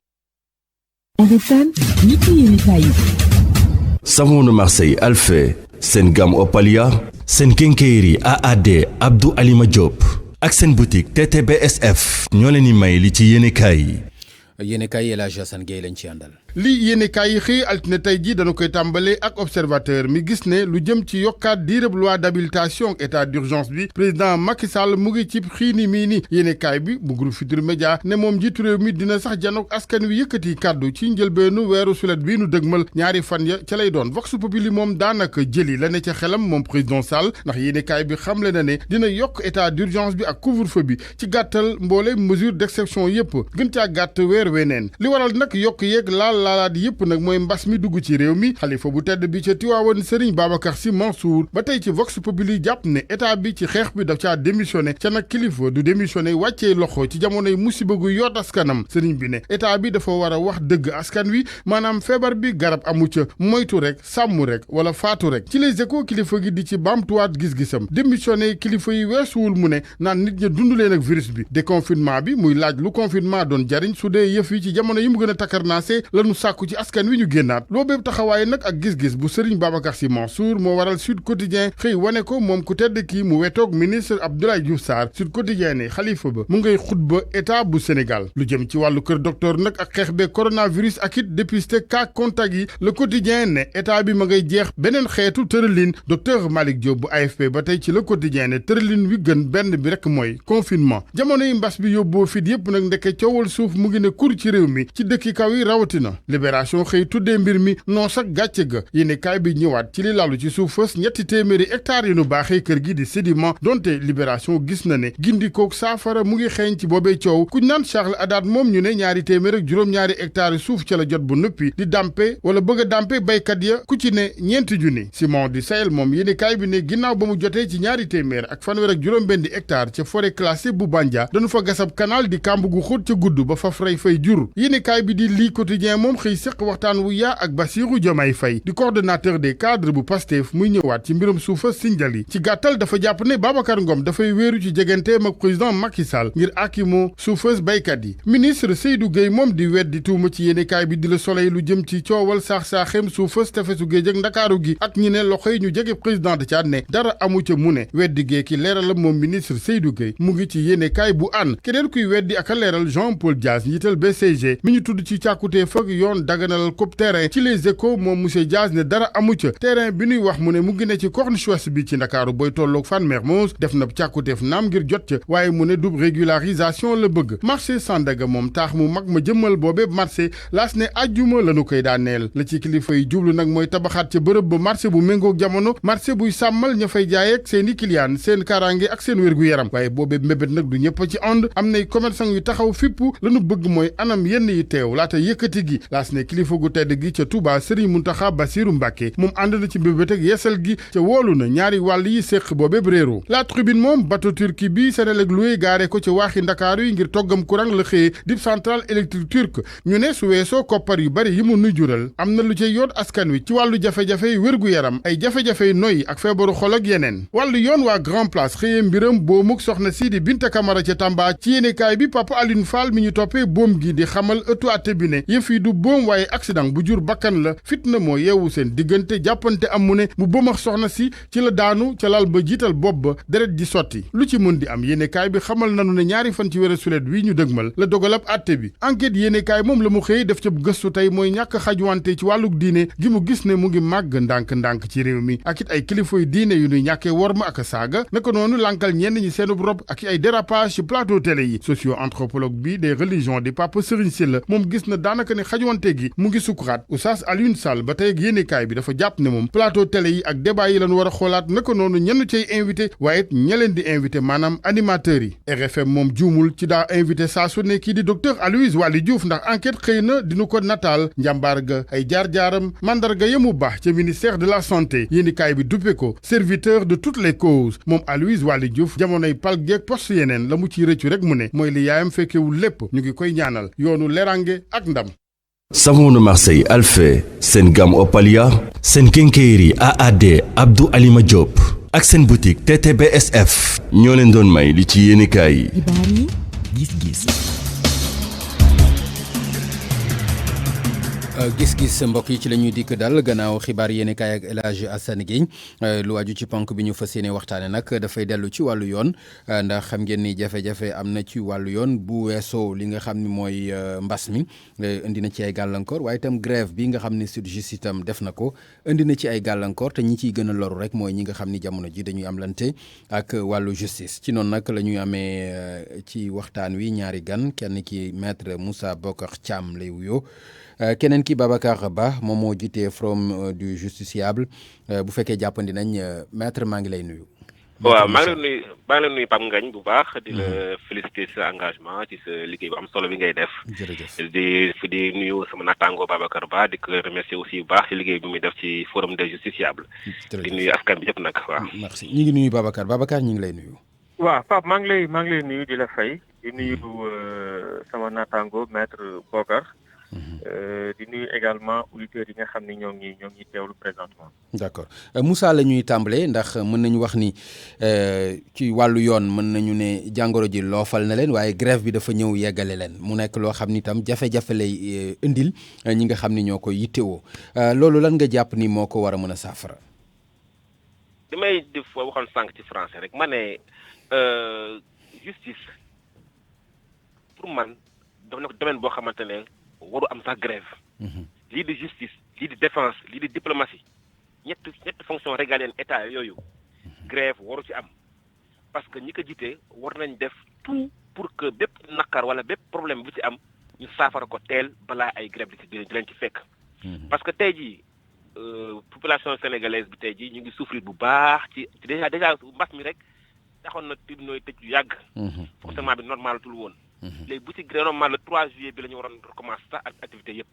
[SPEAKER 9] Savon de Marseille Alphé seen gamme Opalia seen quincaillerie AAD Abdou Alima Diop ak seen boutique TTBSF ñoo leen di may li ci yéenekaay yi.
[SPEAKER 2] Yéenekaay El Hadji Assane Gueye lañ ci àndal.
[SPEAKER 11] lii yéenekaay yi xëy altine tey jii dañu koy tàmbalee ak observateur mi gis ne lu jëm ci yokkaat diirëb loi d'habilitation état d'urgence bi président Macky Sall mu ngi ci xiini mii ni yéenekaay bi bu groupe Futurs Médias ne moom njiitu réew mi dina sax janook askan wi yëkkati kàddu ci njëlbeenu weeru sulet bii nu dëgmal ñaari fan ya ca lay doon Vox Populi moom daanaka jëli la ne ca xelam moom président Sall ndax yéenekaay bi xamle na ne dina yokk état d'urgence bi ak couvre-feu bi ci gàttal mboole mesure d'exception yépp gën caa gàtt weer weneen li waral nag yokk yeeg laalaat yëpp nag mooy mbas mi dugg ci réew mi xalifa bu tedd bi ca Tiwaawan Serigne Babacar Sy Mansour ba tey ci Vox Populi jàpp ne état bi ci xeex bi daf caa démissionné ca nag kilifa du démissionné wàccee loxo ci jamonoy musiba gu yoot askanam Serigne bi ne état bi dafa war a wax dëgg askan wi maanaam feebar bi garab amu ca moytu rek sàmm rek wala faatu rek ci Les Échos kilifa gi di ci baamtuwaat gis-gisam démissionné kilifa yi weesuwul mu ne naan nit ña dund leen ak virus bi déconfinement bi muy laaj lu confinement doon jariñ su dee yëf yi ci jamono yi mu gën a takkarnaase lanu sàkku ci askan wi ñu génnaat loo bépp taxawaay nag ak gis-gis bu Serigne Babacar Sy Mansour moo waral Sud Quotidien xëy wane ko moom ku tedd kii mu wetoog ministre Abdoulaye Diouf Sarr Sud Quotidien ne xalifa ba mu ngay xutba état bu Sénégal lu jëm ci wàllu kër docteur nag ak xeex bee coronavirus ak it dépisté cas contact yi Le Quotidien ne état bi ma ngay jeex beneen xeetu tëralin docteur Malick Diop bu AFP ba tey ci Le Quotidien ne tëralin wi gën benn bi rek mooy confinement jamono yi mbas bi yóbboo fit yépp nag ndeke coowal suuf mu ngi ne kur ci réew mi ci dëkki kaw yi rawatina Libération xëy tuddee mbir mi non sax gàcce ga yéene kaay bi ñëwaat ci li lalu ci suuf fës 300 hectares yu nu baaxee kër gi di sédiment donte Libération gis na ne gindikook saafara mu ngi xeeñ ci boobee coow ku naan Charles Haddad moom ñu ne 200 ak juróom-ñaari hectares suuf ca la jot bu nuppi di dampe wala bëgg a dampe baykat ya ku ci ne 4 junni Simon di Sahel moom yéene kaay bi ne ginnaaw ba mu jotee ci 200 ak fanweer ak juróom-benn hectares ca forêt classée bu Bandia dañu fa gasab canal di kàmb gu xóot ca gudd ba faf rey fay jur yéene kaay bi di lii quotidien moom moom xëy séq waxtaan wu yaa ak Bassirou Diomaye Faye di coordonnateur des cadres bu Pastef muy ñëwaat ci mbirum suufa Sindiali ci gàttal dafa jàpp ne Babacar Ngom dafay wéeru ci jegenteem ak président Macky Sall ngir akimoo suufas baykat yi. ministre Seydou Gueye moom di weddi tuuma ci yéenekaay bi di Le Soleil lu jëm ci coowal saax-saaxeem suufas tefesu géej ak Ndakaaru gi ak ñi ne loxo yi ñu jege président de Tchad ne dara amu ca mu ne weddi gee ki leeral la moom ministre Seydou Gueye mu ngi ci yéenekaay bu ànd keneen kuy weddi ak a leeral Jean-Paul Dias njiital BCG mi ñu tudd ci càkkutee fag yoon daganalal ko terrain ci Les Échos moom monsieur Dias ne dara amu ca terrain bi ñuy wax mu ne mu ngi ne ci Corniche Ouest bi ci Ndakaaru booy tolloog Fann Mermoz def na càkkuteef naam ngir jot ca waaye mu ne dub régularisation la bëgg marché Sandaga moom taax mu mag ma jëmmal boobe marché laas ne ajjuma lañu koy daaneel la ci kilifa yi jublu nag mooy tabaxaat ca bërëb ba marché bu méngoog jamono marché buy sàmmal ña fay jaay ak seen i client seen kaaraange ak seen wér-gu-yaram waaye boobe mbébét nag du ñëpp ci ànd am nay commerçant yu taxaw fippu lañu bëgg mooy anam yenn yi teew laata yëkkati gi laas ne kilifa gu tedd gi ca Touba Serigne Mountakha Bassirou Mbacké moom ànd na ci mbébét ak yeesal gi ca woolu na ñaari wàll yi séq boobe réero la tribune moom bateau turki bi Senelec loué gaare ko ca waaxi Ndakaaru yi ngir toggam courant la xëyee dib centrale électrique turque ñu ne su weesoo koppar yu bari yi mu nuy jural am na lu cay yoot askan wi ci wàllu jafe-jafe wér-gu-yaram ay jafe-jafe noy ak feebaru xol ak yeneen wàllu yoon waa Grand Place xëyee mbiram boomuk soxna si di Binta Camara ca Tamba ci yéenekaay bi Papa Alioune Fall mi ñu toppee boom gi di xamal ëttu àtte bi ne yëf yi du boom waaye accident bu jur bakkan la fitna moo yeewu seen diggante jàppante am mu ne mu boom ak soxna si ci la daanu ca lal ba jiital bopp ba deret ji sotti lu ci mën di am yéenekaay bi xamal nanu ne ñaari fan ci weeru sulet wi ñu dëgmal la dogalab àtte bi enquête yéenekaay moom la mu xëy def ca gëstu tey mooy ñàkk xajuwante ci wàlluk diine gi mu gis ne mu ngi màgg ndànk-ndànk ci réew mi ak it ay kilifa yu diine yu ñuy ñàkkee worma ak saaga naka noonu lankal ñenn ñi seenub rob ak ay dérapage ci plateau télé yi socio-anthropologue bi des religions di Papa Serigne Sylla moom gis na daanaka ne xajuwante gi mu ngi sukuraat Oustaz Alioune Sall ba tey ak yéenekaay bi dafa jàpp ne moom plateau télé yi ak débat yi lañu war a xoolaat naka noonu ñenn cay invité waaye it ña leen di invité maanaam animateurs yi RFM moom juumul ci daa invité saa su ne kii di docteur Aloyse Waly Diouf ndax enquête xëy na dinu ko nataal njàmbaar ga ay jaar-jaaram mandarga yemu baax ca ministère de la santé yéenekaay bi duppe ko serviteur de toutes les causes moom Aloyse Waly Diouf jamonoy pal geeg poste yeneen la mu ciy rëccu rek mu ne mooy li yaayam fekkewul lépp ñu ngi koy ñaanal yoonu lerange ak ndam.
[SPEAKER 9] Savon Marseille Alphé seen gamme Opalia seen kénkéeri AAD Abdou Alima Diop ak seen boutique TTBSF ñoo leen doon may li ci yéenekaay yi.
[SPEAKER 10] Gis-gis.
[SPEAKER 2] gis-gis mbokk yi ci la ñuy dikk dal gannaaw xibaar yéenekaay ak El Hadji Assane Gueye lu waju ci ponk bi ñu fas yéene waxtaane nag dafay dellu ci wàllu yoon ndax xam ngeen ni jafe-jafe am na ci wàllu yoon bu weesoo li nga xam ni mooy mbas mi indi na ci ay gàllankoor waaye itam grève bi nga xam ni SYTJUST itam def na ko indi na ci ay gàllankoor te ñi ciy gën a loru rek mooy ñi nga xam ni jamono ji dañuy am lante ak wàllu justice ci noonu nag la ñuy amee ci waxtaan wi ñaari gan kenn ki maître Moussa Bocar Thiam lay wuyoo keneen ki Babacar Ba moom moo jiite Forum du Justiciable bu fekkee jàppandi nañ maître maa ngi lay nuyu.
[SPEAKER 12] waaw maa ngi lay nuyu Pape Ngagne bu baax di la féliciter sa engagement ci sa liggéey bu am solo bi ngay def.
[SPEAKER 2] jërëjëf
[SPEAKER 12] di nuyu sama naataango Babacar Ba di ko remercier aussi bu baax ci liggéey bi muy def ci Forum des Justiciables. di nuyu askan bi yëpp nag waaw.
[SPEAKER 2] merci ñu ngi nuyu Babacar ñu ngi lay nuyu.
[SPEAKER 13] waaw Pape maa ngi lay nuyu di la fay di nuyu sama naataango maître Bocar. di nuyu également auditeurs yi nga xam ne ñoo ngi teewlu présentement.
[SPEAKER 2] d'accord Moussa la ñuy tàmbalee ndax mën nañu wax ni ci wàllu yoon mën nañu ne jàngoro ji loofal na leen waaye grève bi dafa ñëw yeggale leen mu nekk loo xam ni itam jafe-jafe lay indil ñi nga xam ni ñoo koy yittewoo loolu lan nga jàpp ni moo ko war a mën a saafara.
[SPEAKER 12] li may def waxoon sànq ci français rek ma ne justice pour man dafa nekk domaine boo xamante ne. waru am sax grève lii di justice lii di défense lii di diplomatie ñett fonction régalienne état yooyu grève waru ci am parce que ñi ko jiite war nañ def tout pour que bépp naqar wala bépp problème bu ci am ñu saafara ko teel balaa ay grève di leen ci fekk parce que tey jii population sénégalaise bi tey jii ñu ngi souffrir bu baax ci déjà mbas mi rek taxoon na tribunaux tëj yu yàgg fonctionnement bi normal tul woon léegi bu ci normalement le 3 juillet bi la ñu waroon recommencer sax ak activité yëpp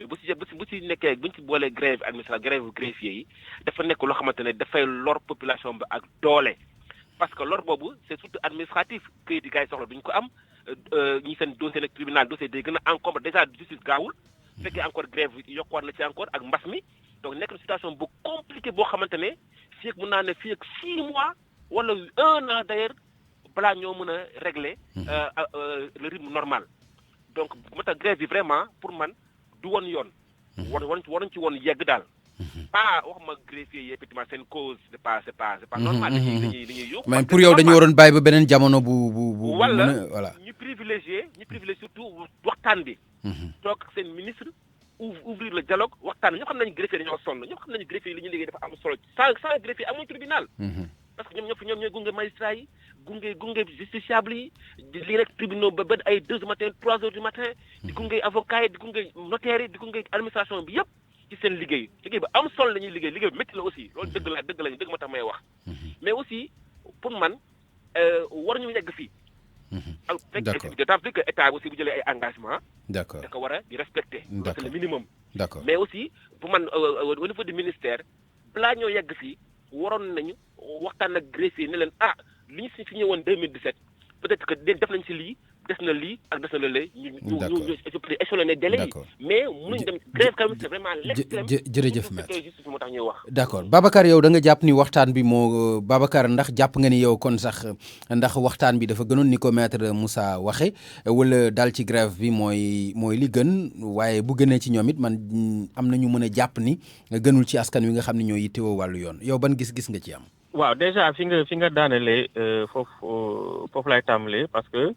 [SPEAKER 12] mais bu ci nekkee bu ñu ci boolee grève administrative grève greffier yi dafa nekk loo xamante ne dafay lor population bi ak doole parce que lor boobu c'est surtout administratif këyit yi gars yi soxla duñu ko am ñi seen dossier nag tribunal dossier day gën a encombre déjà justice gaawul fekkee encore grève yokkuwaat na ci encore ak mbas mi donc nekk na situation bu compliqué boo xamante ne fii ak mun naa ne fii ak 6 mois wala 1 an d'ailleurs balaa ñoo mën a régler le rythme normal donc moo tax grève bi vraiment pour man du woon yoon waruñ ci woon yegg daal pas waxuma greffier yi effectivement seen cause c'est pas normal dañuy yóbbu
[SPEAKER 2] mais pour yow dañu waroon bàyyi ba beneen jamono bu
[SPEAKER 12] voilà ñu privilégier surtout waxtaan bi toog ak seen ministre ouvrir le dialogue waxtaan ñoo xam nañu greffier dañoo sonn ñoo xam nañu greffier li ñu liggéey dafa am solo sans greffier amuñ tribunal parce que ñoom ñooy gunge magistrat yi gunge justiciable yi lii rek tribunaux ba ay 2 du matin 3 heures du matin di gunge avocat yi di gunge notaire yi di gunge administration bi yëpp ci seen liggéey ba am solo la ñuy liggéey bi métti la aussi loolu dëgg ma tax may wax mais aussi pour man war ñu yegg fii d'autant plus que état aussi bu jëlee ay engagement da ko war a di respecter c'est le minimum mais aussi pour man au niveau du ministère balaa ñoo yegg fii waroon nañu waxtaan ak greffier ne leen li ñu si fi ñëwoon 2017 peut-être que def nañ si lii des na lii ak des na lële ñu échelonné délai yi mais mënuñ dem grève quand même c'est vraiment l'extrême
[SPEAKER 2] jërëjëf maître
[SPEAKER 12] justice moo tax ñuy wax
[SPEAKER 2] d'accord Babacar yow da nga jàpp ni waxtaan bi moo Babacar ndax jàpp nga ni yow kon sax ndax waxtaan bi dafa gënoon ni ko maître Moussa waxe wala dal ci grève bi mooy li gën waaye bu gënee ci ñoom it man am na ñu mën a jàpp ni gënul ci askan wi nga xam ne ñoo yittewoo wàllu yoon yow ban gis-gis nga ci am
[SPEAKER 13] waaw déjà fi nga daanelee foofu lay tàmbalee parce que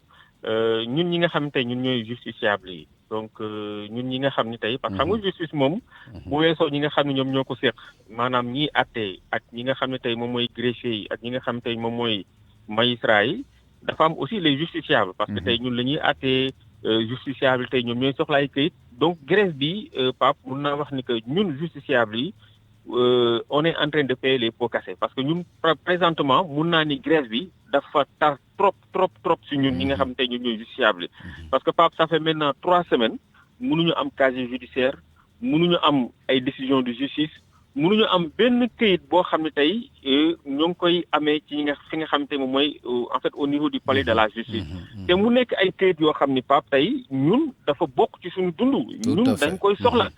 [SPEAKER 13] ñun ñi nga xam ne tey ñun ñooy justiciable yi donc ñun ñi nga xam ne tey parce que xam nga justice moom bu weesoo ñi nga xam ne ñoom ñoo ko séq maanaam ñiy àtte ak ñi nga xam ne tey moom mooy greffier yi ak ñi nga xam ne tey moom mooy magistrat yi dafa am aussi les justiciables parce que tey ñun la ñuy àtte justiciable tey ñoom ñooy soxla ay këyit donc grève bi Pape mun naa wax ni que ñun justiciable yi on est en train de payer les pots cassés parce que ñun présentement mun naa ni grève bi dafa tar trop si ñun ñi nga xam ne tey ñun ñooy justiciable parce que Pape ça fait maintenant 3 semaines mënuñu am casier judiciaire mënuñu am ay décisions de justice mënuñu am benn këyit boo xam ne tey ñoo ngi koy amee ci fi nga xam ne tey moom mooy en fait au niveau du palais de la justice te mu nekk ay këyit yoo xam ni Pape tey ñun dafa bokk ci suñu dund ñun dañ koy soxla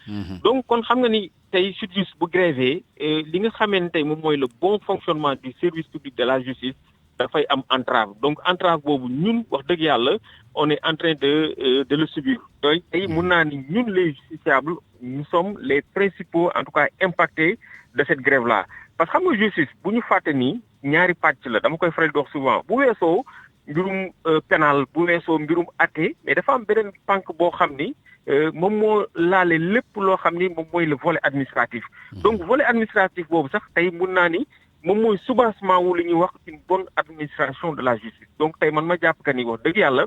[SPEAKER 13] donc kon xam nga ni tey justice bu grévé li nga xamee ne tey moom mooy le bon fonctionnement du service public de la justice dafay am entrave donc entrave boobu ñun wax dëgg yàlla on est en train de le subir tey mun naa ni ñun les justiciables nous sommes les principaux en tout cas impactés de cette grève là parce que xam nga justice bu ñu fàtte ni ñaari pàcc la dama koy faral di wax souvent bu weesoo mbirum pénal bu weesoo mbirum àtte mais dafa am beneen pànk boo xam ni moom moo laale lépp loo xam ni moom mooy le volet administratif donc volet administratif boobu sax tey mun naa ni moom mooy soubassement wu li ñuy wax une bonne administration de la justice donc tey man ma jàpp que ni wax dëgg yàlla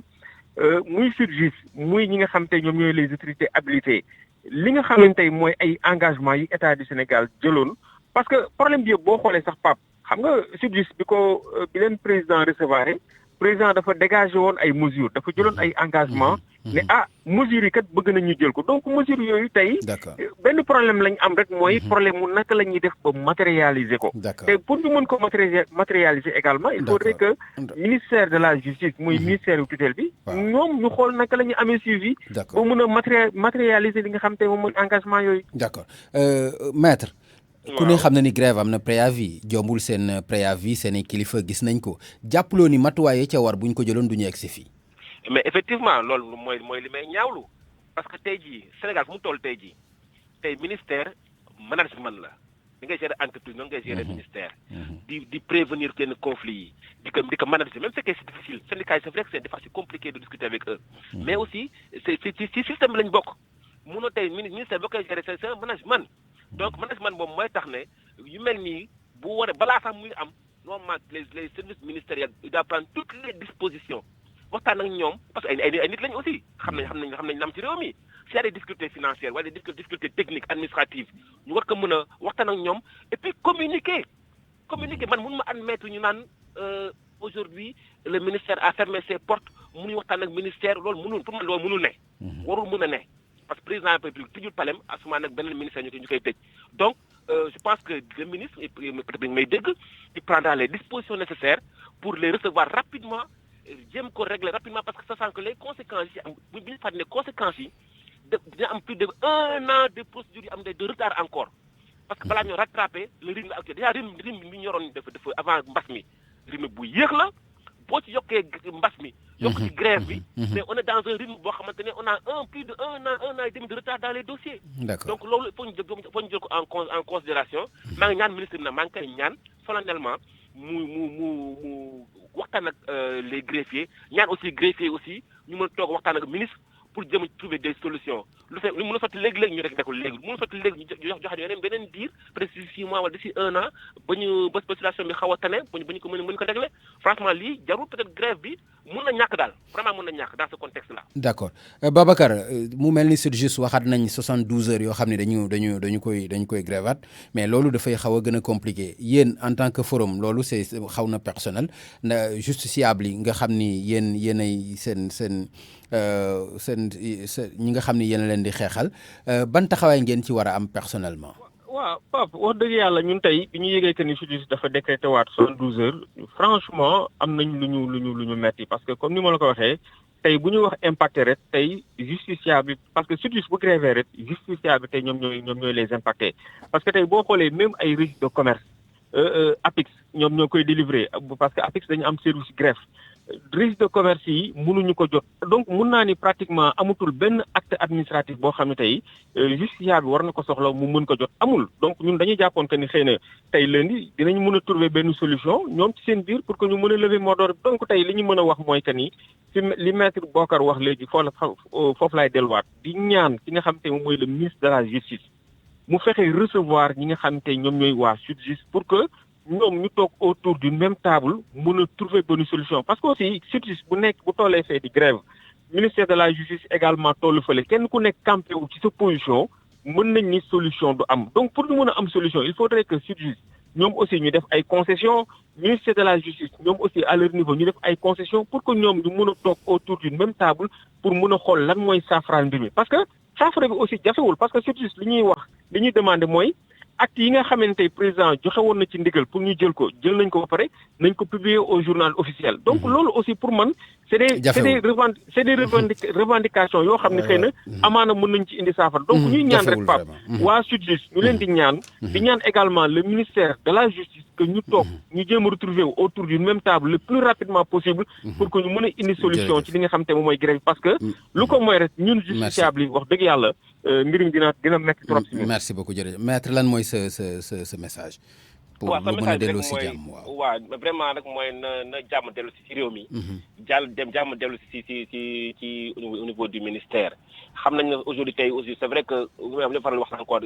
[SPEAKER 13] muy SYTJUST muy ñi nga xam tey ñoom ñooy les autorités habilitées li nga xam ne tey mooy ay engagement yi état du Sénégal jëloon parce que problème bi yëpp boo xoolee sax Pape xam nga SYTJUST bi leen président recevoir président dafa dégagé woon ay mesures dafa jëloon ay engagement ne mesures yi kat bëgg nañu jël ko donc mesures yooyu tey benn problème lañ am rek mooy problème mu naka la ñuy def ba matérialiser ko te pour ñu mën ko matérialiser également il faudrait que ministère de la justice muy ministère yu tutelle bi ñoom ñu xool naka la ñuy amee suivi ba mën a matérialiser li nga xam te moom mooy engagement yooyu
[SPEAKER 2] d'accord maître ku ne xam na ni grève am na préavis jombul seen préavis seen i kilifa gis nañ ko jàppaloo ni matuwaay ca war buñ ko jëloon du ñu egsi fii
[SPEAKER 12] mais effectivement loolu mooy li may ñaawlu parce que tey jii Sénégal fu mu toll tey jii tey ministère management la di ngay gérer entreprise noonu ngay gérer ministère di prévenir kenn conflit yi di ko manager même c'est que c'est difficile syndicat yi c'est vrai que c'est compliqué de discuter avec eux mais aussi c'est ci système bi lañ bokk munoo tey ministère boo koy gérer c'est un management donc management boobu mooy tax ne yu mel nii bu waree balaa sax muy am normalement les services ministériels ils doivent prendre toutes les dispositions waxtaan ak ñoom parce que ay nit lañ aussi xam nañ nam ci réew mi s'il y a des difficultés financières wala des difficultés techniques administratives ñu war ko mën a waxtaan ak ñoom et puis communiquer man mënu ma admettre ñu naan aujourd'hui le ministère a fermé ses portes mënuñu waxtaan ak ministère loolu mënul ne warul mën a ne parce que président de la République tëjul palem asuma nag beneen ministère ñu koy tëj donc je pense que le ministre peut-être may dégg il prendra les dispositions nécessaires pour les recevoir rapidement jéem ko régler rapidement parce que ça sent que les conséquences yi am bu ñu fàttali ne conséquences yi dina am plus de 1 an de procédure yu am de retard encore parce que balaa ñoo rattraper le rythme actuel déjà rythme bi ñu yoroon dafa avant mbas mi rythme bu yéex la boo ci yokkee mbas mi yokk ci grève bi mais on est dans un rythme boo xamante ne on a plus de 1 an et demi de retard dans les dossiers.
[SPEAKER 2] D'accord.
[SPEAKER 12] Donc loolu il faut ñu jël ko en considération maa ngi ñaan ministre na maa ngi koy ñaan solennellement mu waxtaan ak les greffiers ñaan aussi greffiers aussi ñu mën a toog waxtaan ak ministre pour jëm trouver des solutions lu mën a sotti léegi-léegi ñu rek nekkul léegi lu mën a sotti léegi ñu joxaat yeneen beneen diir peut-être 6 mois wala d'ici 1 an ba situation bi xaw a tane ba ñu ko mën ko régler franchement lii jarul peut-être grève bi mën na ñàkk daal vraiment mën na ñàkk dans ce contexte là.
[SPEAKER 2] D'accord Babacar mu mel ni SYTJUST waxaat nañ 72 heures yoo xam ne dañu koy grévaat mais loolu dafay xaw a gën a compliqué yéen en tant que forum loolu c'est xaw na personnel na justiciable yi nga xam ni yéenay seen ñi nga xam ni yéen a leen di xeexal ban taxawaay ngeen ci war a am personnellement.
[SPEAKER 13] waaw Pape wax dëgg yàlla ñun tey bi ñu yëgee que ni SYTJUST dafa décrété waat 72 heures franchement am nañ lu ñu metti parce que comme ni ma la ko waxee tey bu ñu wax impacté rek tey justiciable parce que SYTJUST bu grévé rek justiciable tey ñoom ñooy les impactés parce que tey boo xoolee même ay registre de commerce APIX ñoom ñoo koy délivrer parce que APIX dañu am service greffe registre de commerce yi mënuñu ko jot donc mun naa ni pratiquement amatul benn acte administratif boo xam ne tey justiciable bi war na ko soxla mu mën ko jot amul donc ñun dañuy jàppoon que ni xëy na tey lundi dinañ mën a trouver benn solution ñoom ci seen biir pour que ñu mën a lever mot d'ordre donc tey li ñu mën a wax mooy que ni fi li maître Bokar wax léegi foofu laay delluwaat di ñaan ki nga xam te moom mooy le ministre de la justice mu fexe recevoir ñi nga xam te ñoom ñooy waa SYTJUST pour que ñoom ñu toog autour d'une même table mën a trouver bonne solution parce que aussi SYTJUST bu tollee fee di grève ministère de la justice également tollu fële kenn ku nekk campé wu ci sa position mën nañ ni solution du am donc pour ñu mën a am solution il faudrait que SYTJUST ñoom aussi ñu def ay concessions ministère de la justice ñoom aussi à leur niveau ñu def ay concessions pour que ñoom ñu mën a toog autour d'une même table pour mën a xool lan mooy saafara mbir mi parce que saafara bi aussi jafewul parce que SYTJUST li ñuy demander mooy acte yi nga xamante président joxe woon na ci ndigal pour ñu jël nañ ko ba pare nañ ko publier au journal officiel donc loolu aussi pour man c'est des revendications yoo xam ne xëy na amaana mën nañ ci indi saafara donc ñuy ñaan rek Pape waa SYTJUST ñu leen di ñaan également le ministère de la justice que ñu toog ñu jéem a retrouver autour d'une même table le plus rapidement possible pour que ñu mën a indi solution ci li nga xam te moom mooy grève parce que lu ko mooy rek ñun justiciable yi wax dëgg yàlla mbir mi dina nekk trop si
[SPEAKER 2] merci beaucoup jërëjëf maître lan mooy sa message pour lu mën a dellu si jàmm
[SPEAKER 12] waaw vraiment rek mooy na jàmm dellu si réew mi jàmm dellu ci au niveau du ministère xam nañ ne aujourd'hui tey aussi c'est vrai que li faral wax encore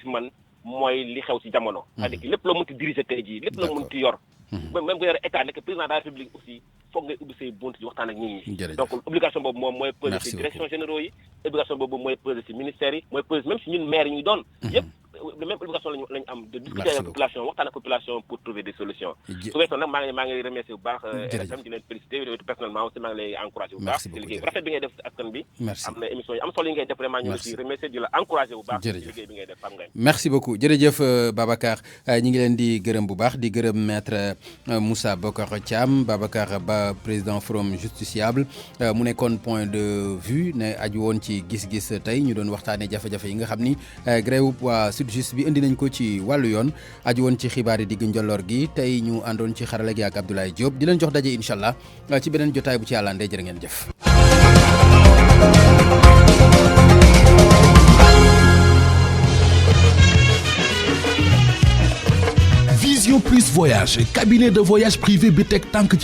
[SPEAKER 12] man mooy li xew si jamono c'est-à-dire que lépp la mënti diriger tey jii lépp la mënti yor même bu yore état nekk président de la République aussi foog ngay ubbi say bunt di waxtaan ak nit ñi donc obligation boobu moom mooy peser ci direction généraux yi obligation boobu mooy peser ci ministères yi mooy peser même si ñun maire yi ñuy doon yëpp même obligation lañu am de discuter avec la population waxtaan ak population pour trouver des solutions su weesoo nag maa ngi remercier bu baax RFM di leen féliciter personnellement aussi maa ngi lay encourager bu baax ci liggéey rafet bi ngay def askan bi am na émission yi am solo yi ngay def vraiment ñu aussi remercier di la encourager bu baax ci liggéey bi ngay def Pape Ngagne
[SPEAKER 2] merci beaucoup jërëjëf Babacar ñi ngi leen di gërëm bu baax di gërëm maître Moussa Bokar Thiam Babacar Ba président forum justiciable mu nekkoon point de vue ne aju woon ci gis-gis tey ñu doon waxtaanee jafe-jafe yi nga xam ni grève waa SYTJUST bi indi nañ ko ci wàllu yoon aju woon ci xibaar yi digg njolloor gi tey ñu àndoon ci xarala gi ak Abdoulaye Diop di leen jox daje incha allah ci beneen jotaay bu ci àllande jërë ngeen jëf.
[SPEAKER 4] Vision Plus Voyage, cabinet de voyage privé bi teg tànk ci